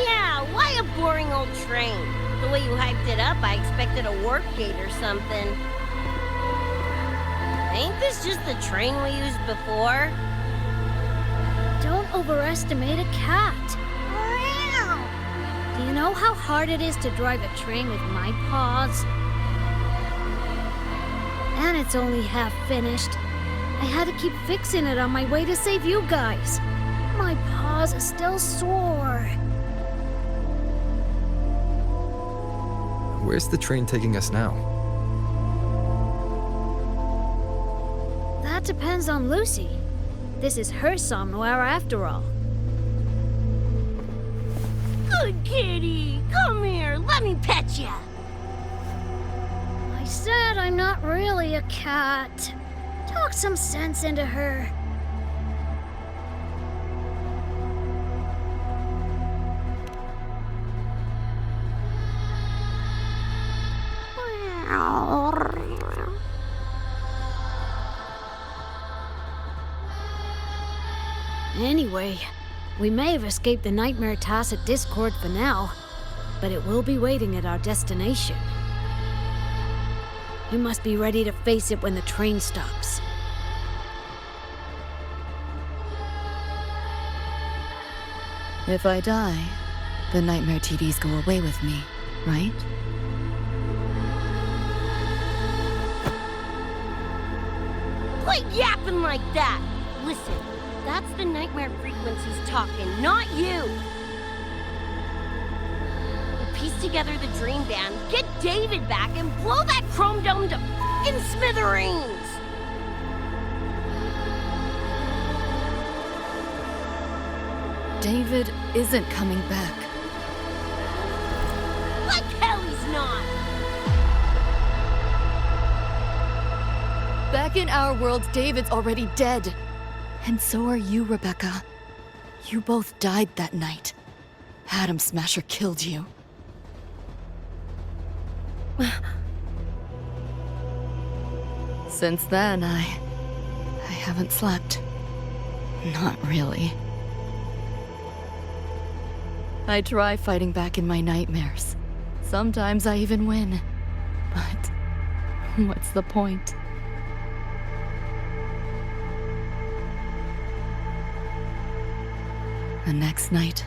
Yeah, why a boring old train? The way you hyped it up, I expected a warp gate or something. Ain't this just the train we used before? Don't overestimate a cat. Do you know how hard it is to drive a train with my paws? And it's only half finished. I had to keep fixing it on my way to save you guys. My paws are still sore. Where's the train taking us now? That depends on Lucy. This is her somewhere after all. Good kitty! Come here, let me pet ya! I said I'm not really a cat. Talk some sense into her. Anyway, we may have escaped the Nightmare Tacit Discord for now, but it will be waiting at our destination. You must be ready to face it when the train stops. If I die, the Nightmare TVs go away with me, right? Quit yapping like that! Listen, that's the nightmare frequencies talking, not you! We'll piece together the dream band, get David back, and blow that chrome dome to f***ing smithereens! David isn't coming back. Like hell he's not! Back in our world, David's already dead. And so are you, Rebecca. You both died that night. Atom Smasher killed you. Since then, I haven't slept. Not really. I try fighting back in my nightmares. Sometimes I even win. But what's the point? The next night,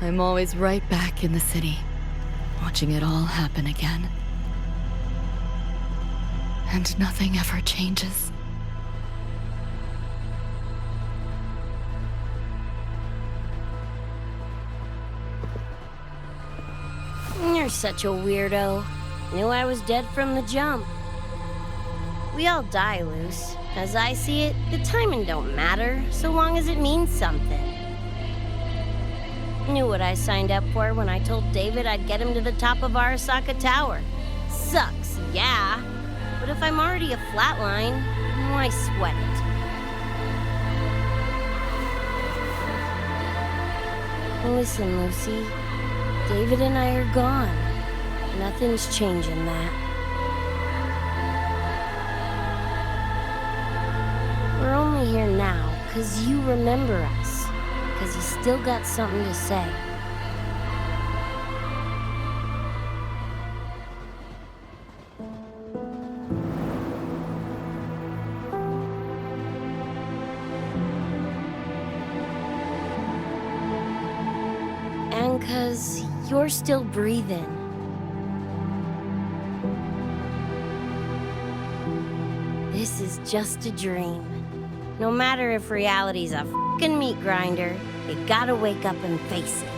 I'm always right back in the city, watching it all happen again. And nothing ever changes. You're such a weirdo. Knew I was dead from the jump. We all die, Luce. As I see it, the timing don't matter, so long as it means something. Knew what I signed up for when I told David I'd get him to the top of Arasaka Tower. Sucks, yeah. But if I'm already a flatline, why sweat it? Listen, Lucy. David and I are gone. Nothing's changing that. We're only here now because you remember us. Because you still got something to say. And because you're still breathing. This is just a dream. No matter if reality's a f***ing meat grinder, you gotta wake up and face it.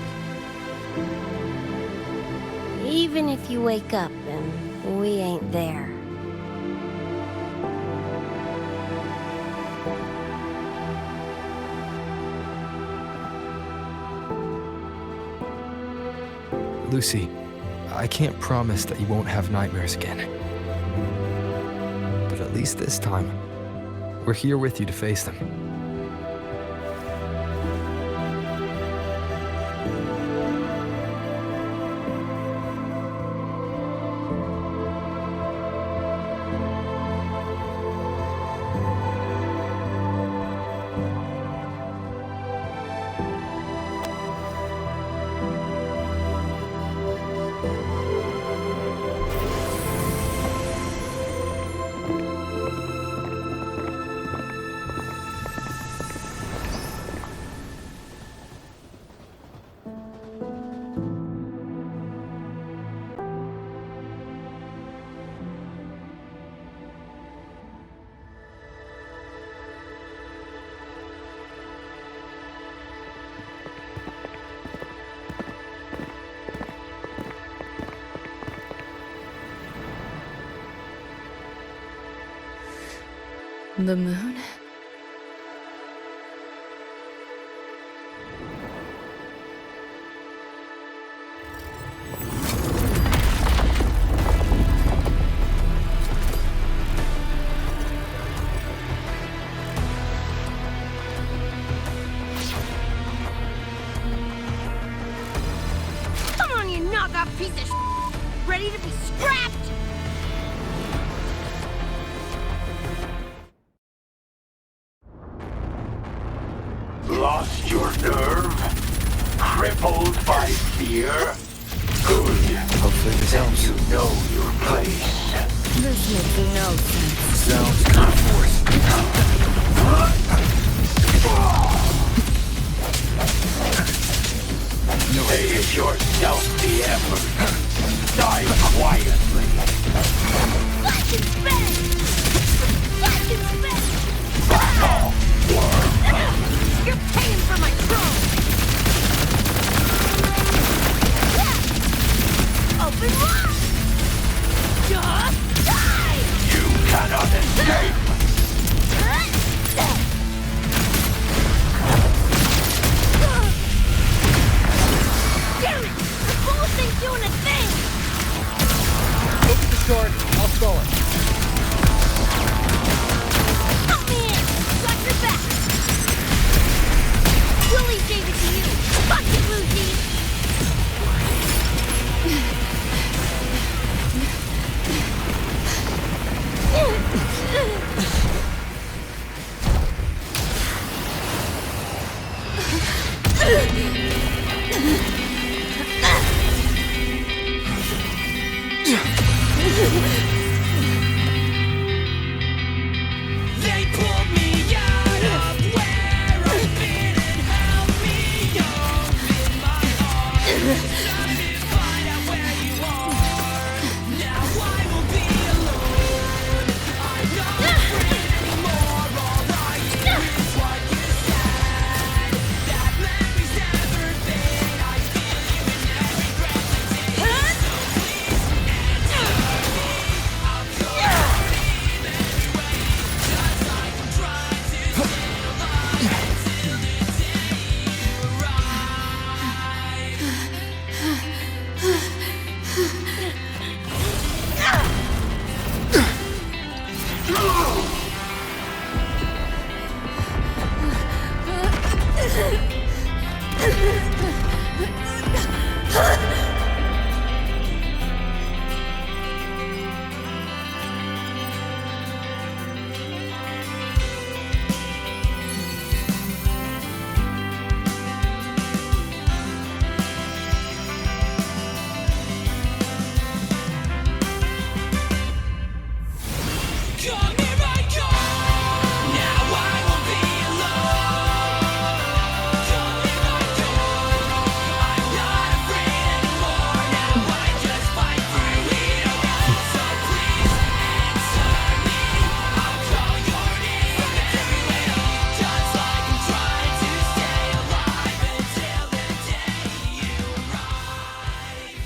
Even if you wake up and we ain't there. Lucy, I can't promise that you won't have nightmares again. But at least this time, we're here with you to face them. The moon? Come on, you knockoff piece of shit! Ready to be scrapped? Lost your nerve? Crippled by fear? Good. Hopefully this helps. You know your place. This makes no sense. Sounds kind of forced. Save yourself the effort. Die quietly. Flash and spin! Flash and spin! Back off, worm. You're paying for my troll! Open wide! Just die! You cannot escape. Damn it! The bullet ain't doing a thing! Look at the short. I'll stall it. Help me in! Got your back! Willie gave it to you! Fuck you, Lucy! They pulled me out of where I've been and held me up in my arms. Time to find out where you are. Now I will be alone. I'm not afraid anymore. All I hear is what you said. That memory's never fade. I feel you in every breath I take. So please answer me. I'll go deep anyway. Just like I'm trying to stay alive until the day you arrive. Come here, I come. Now I won't be alone. Come here, I come. I'm not afraid anymore. Now I just fight through it all. So please answer me. I'll call your name everywhere. Just like I'm trying to stay alive until the day you arrive.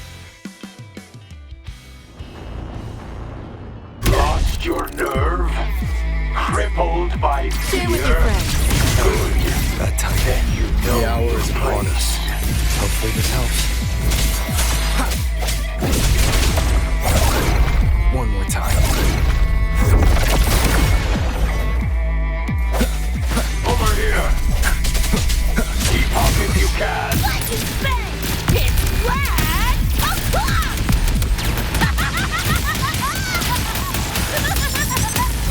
Lost your nerve? Crippled by fear? Stay with your friends. Good. That time. Then you know The hour your is upon place. us. Hopefully this helps. One more time. Over here. Keep up if you can. Flash and spin! It's flash o'clock!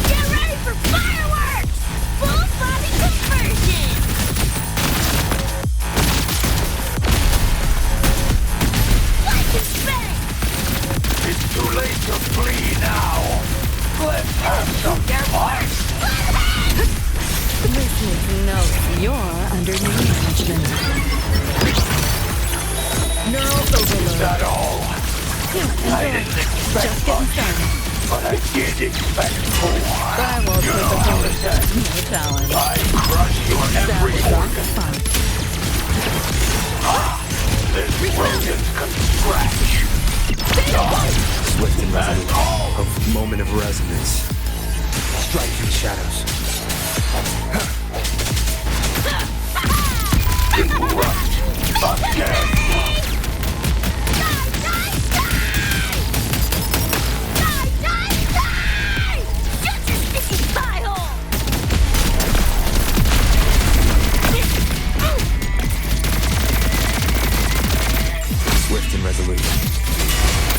Get ready for fireworks! Full body conversion! Flash and spin! It's too late to flee now. Let's have some fun. This makes no sense. You're under new management. Neural overload. Is that all? I didn't expect Just getting much, started. but I did expect more. I will You take know a how bullet. it ends. No challenge. I crush your every That was organ. fun. This rodent can scratch. Die. Swift and That's resolute. all. A moment of resonance. strike through the shadows. Erupt again. Swift and resolute.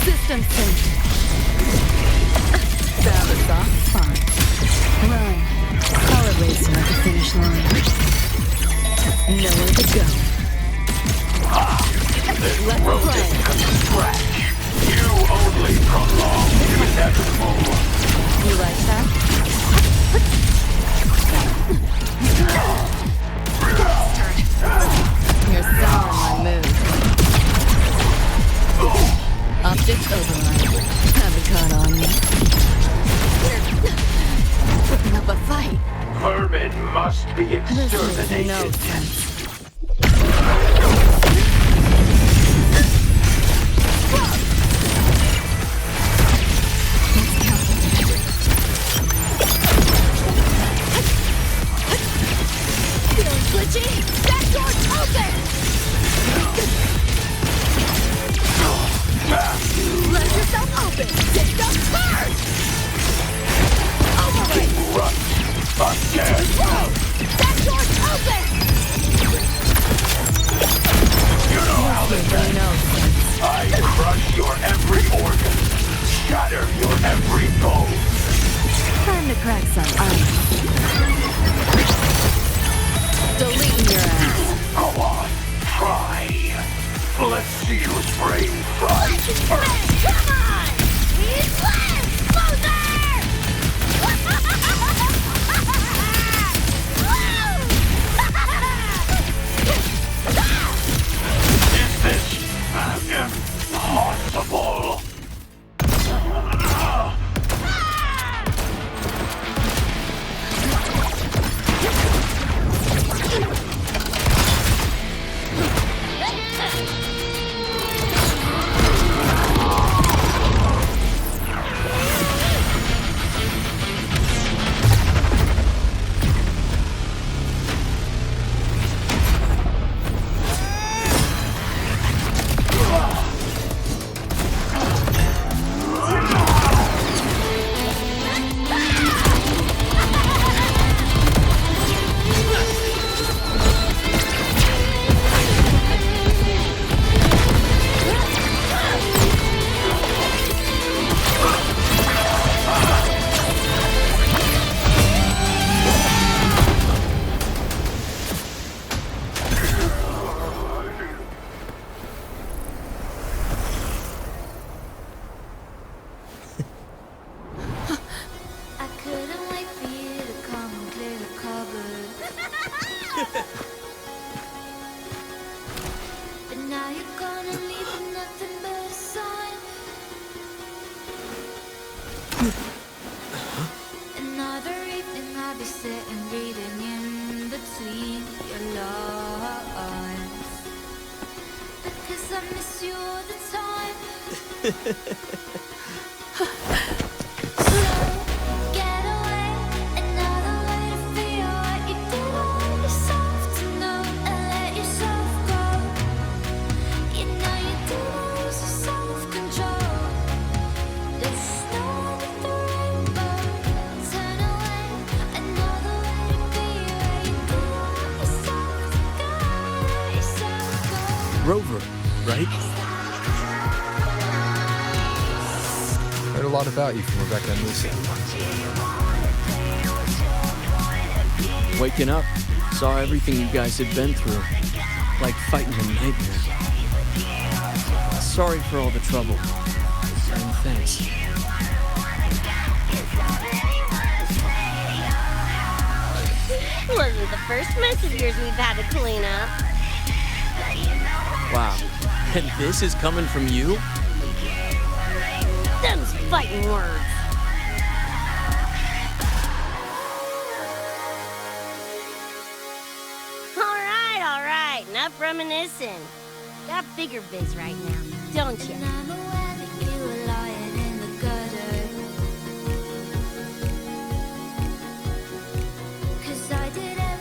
System sync. That was off fine. Run. Color racing at the finish line. Nowhere to go. This road is from scratch. You only prolong the inevitable. You like that? You're sour my mood. Optics override. Haven't caught on yet. Putting up a fight. Vermin must be This exterminated. makes no sense. Feeling glitchy? That door's open! Let yourself open! Take the first! Override! Erupt again. Whoa! That door's open! You know how this ends. I crush your every organ, shatter your every bone. Time to crack some ice. Deleting your ass. Go on, try. Let's see whose brain fries first. Come on! He's left! Is this impossible? Rover, right? Heard a lot about you from Rebecca and Lucy. Waking up, saw everything you guys had been through. Like fighting a nightmare. Sorry for all the trouble. And thanks. Wasn't the first mess of yours we've had to clean up. Wow. And this is coming from you? Them's fighting words. All right. Enough reminiscing. Got bigger biz right now, don't you?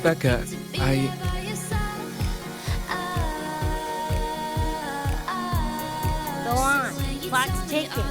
Becca, Go on. Clock's ticking.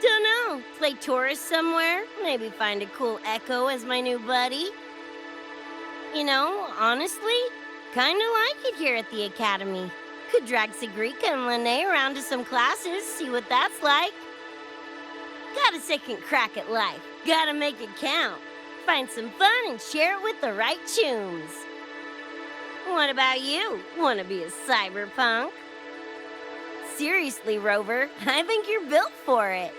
Dunno. Play tourist somewhere? Maybe find a cool Echo as my new buddy? You know, honestly, kinda like it here at the Academy. Could drag Sigrika and Lene around to some classes, see what that's like. Got a second crack at life. Gotta make it count. Find some fun and share it with the right chooms. What about you? Wanna be a cyberpunk? Seriously, Rover, I think you're built for it.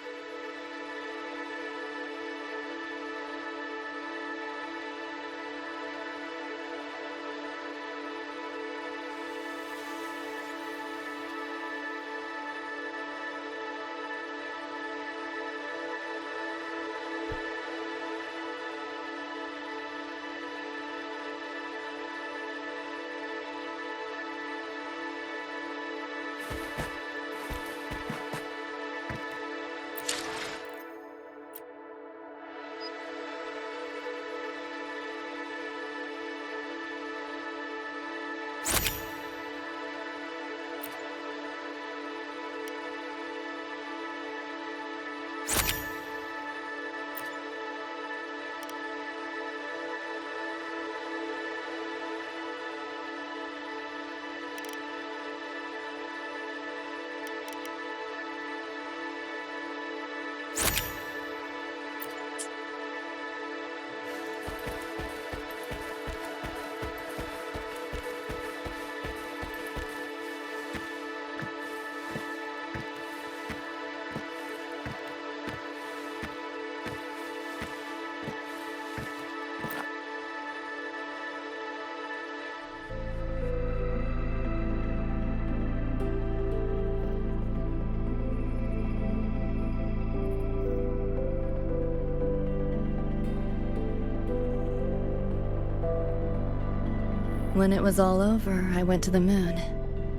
When it was all over, I went to the moon.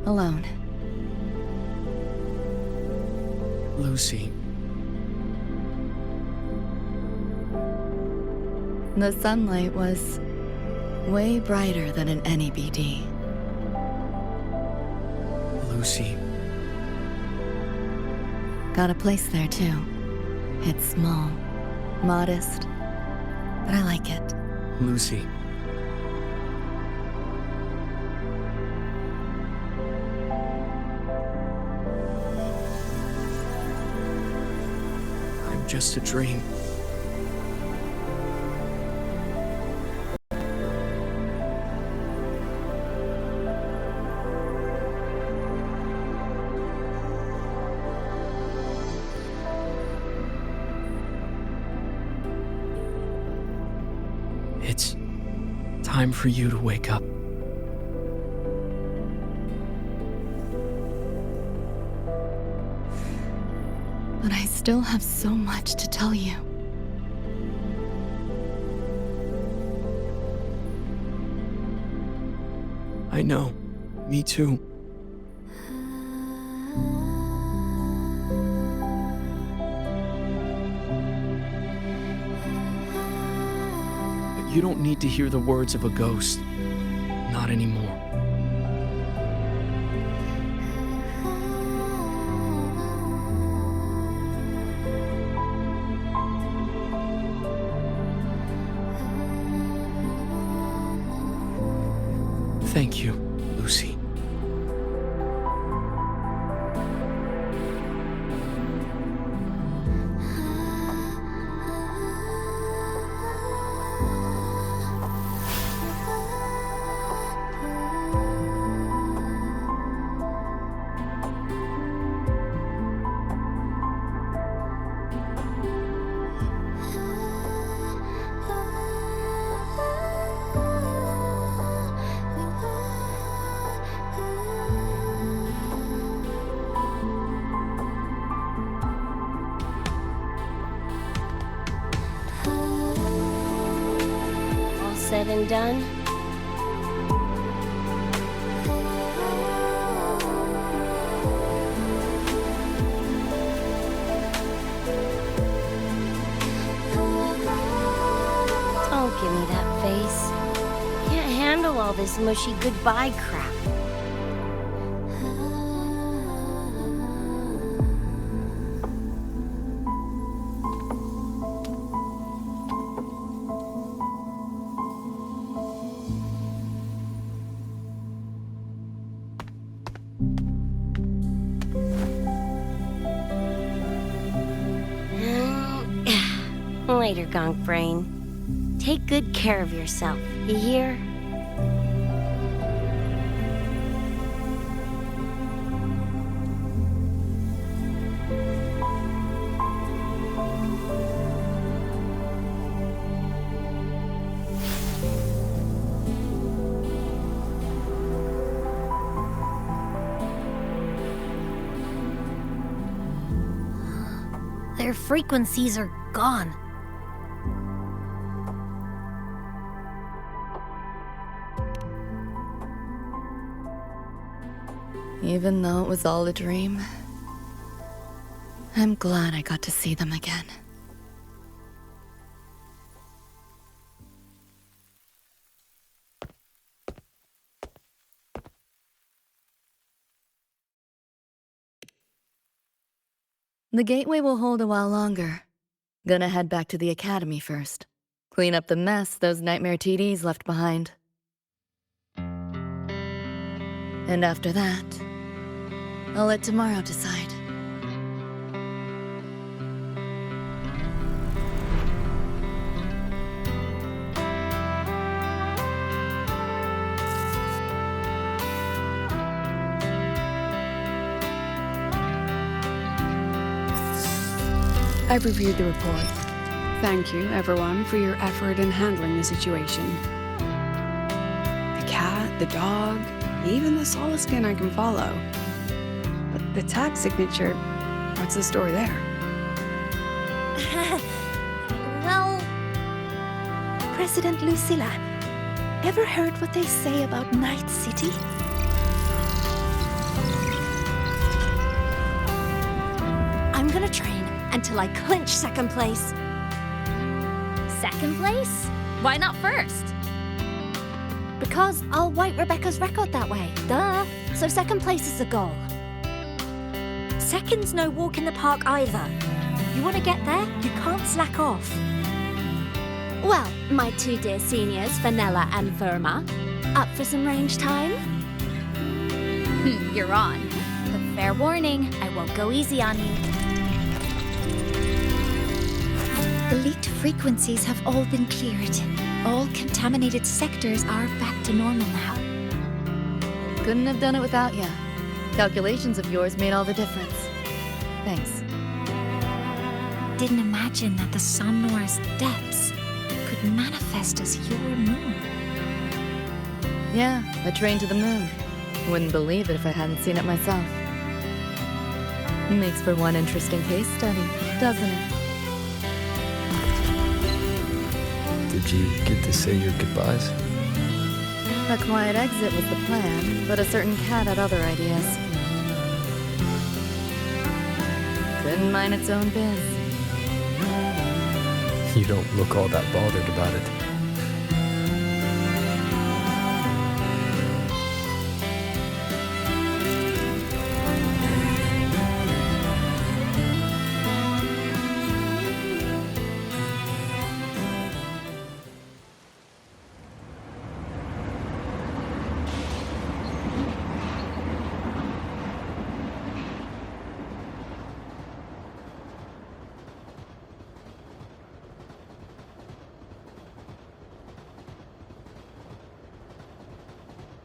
Alone. Lucy. The sunlight was way brighter than in any BD. Lucy. Got a place there too. It's small, modest, but I like it. Lucy. I'm just a dream. It's time for you to wake up. But I still have so much to tell you. I know. Me too. But you don't need to hear the words of a ghost. Not anymore. Thank you, Lucy. All said and done? Don't give me that face. Can't handle all this mushy goodbye crap. Later, Gonk Brain. Take good care of yourself, you hear? Their frequencies are gone. Even though it was all a dream, I'm glad I got to see them again. The gateway will hold a while longer. Gonna head back to the academy first. Clean up the mess those nightmare TDs left behind. And after that, I'll let tomorrow decide. I've reviewed the report. Thank you, everyone, for your effort in handling the situation. The cat, the dog, even the solid skin I can follow. But the tag signature, what's the story there? Well, President Lucilla, ever heard what they say about Night City? I'm gonna train until I clinch second place. Second place? Why not first? Because I'll wipe Rebecca's record that way. Duh. So second place is the goal. Second's no walk in the park either. You want to get there, you can't slack off. Well, my two dear seniors, Vanilla and Verma, up for some range time? You're on. But fair warning, I won't go easy on you. The leaked frequencies have all been cleared. All contaminated sectors are back to normal now. Couldn't have done it without ya. Calculations of yours made all the difference. Thanks. Didn't imagine that the Sonorous depths could manifest as your moon. Yeah, a train to the moon. Wouldn't believe it if I hadn't seen it myself. Makes for one interesting case study, doesn't it? Did you get to say your goodbyes? A quiet exit was the plan, but a certain cat had other ideas. Couldn't mind its own biz. You don't look all that bothered about it.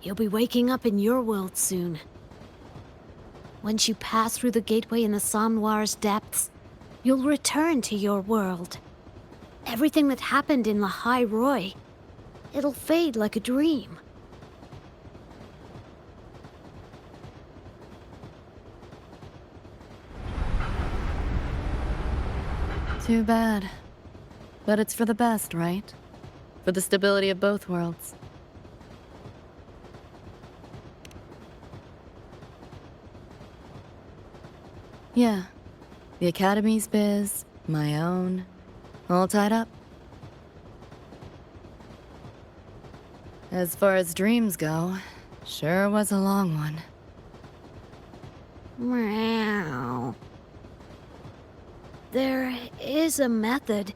You'll be waking up in your world soon. Once you pass through the gateway in the Somnoir's depths, you'll return to your world. Everything that happened in La High Roy, it'll fade like a dream. Too bad. But it's for the best, right? For the stability of both worlds. Yeah. The Academy's biz, my own, all tied up. As far as dreams go, sure was a long one. Meow. There is a method,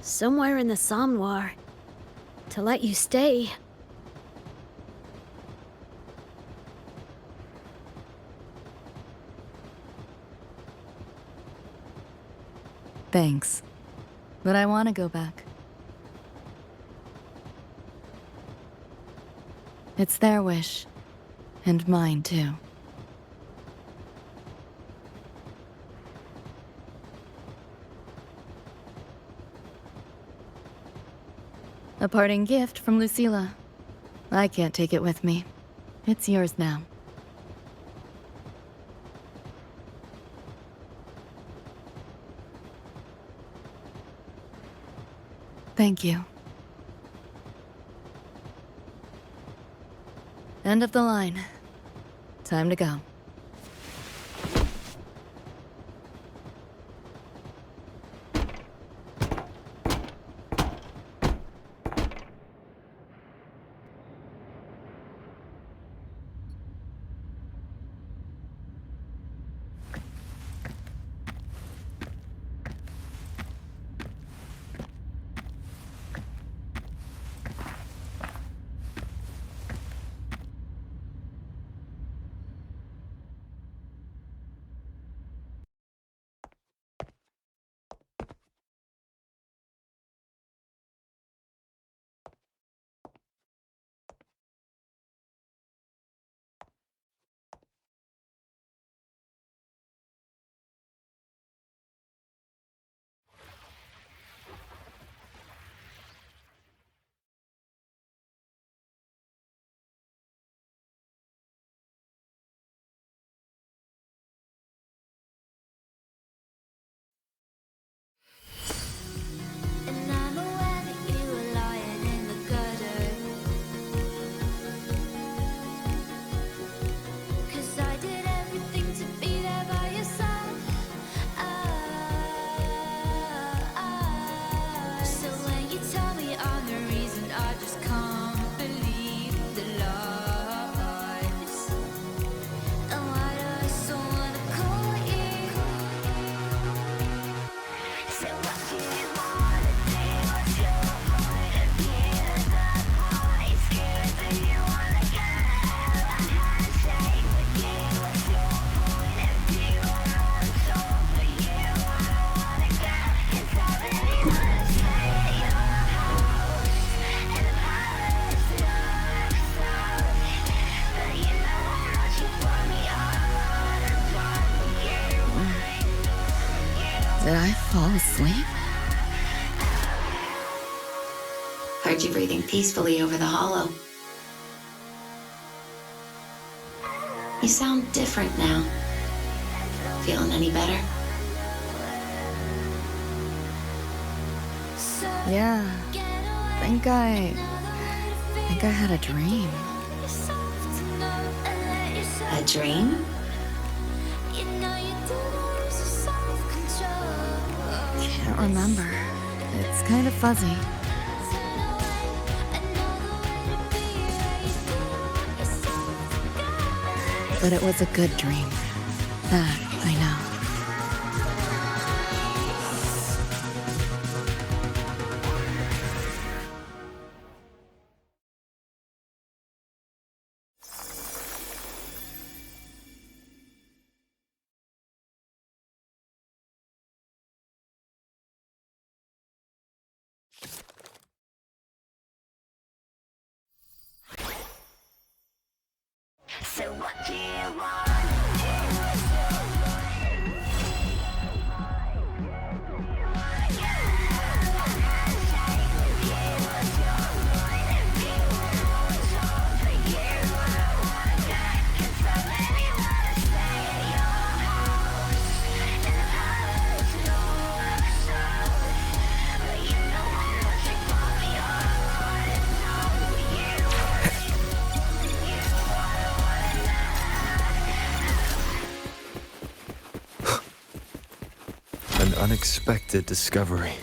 somewhere in the Somnoir, to let you stay. Thanks. But I want to go back. It's their wish. And mine, too. A parting gift from Lucilla. I can't take it with me. It's yours now. Thank you. End of the line. Time to go. Did I fall asleep? Heard you breathing peacefully over the hollow. You sound different now. Feeling any better? Yeah. Think I had a dream. A dream? Can't remember. It's kind of fuzzy. But it was a good dream. That I know. An unexpected discovery.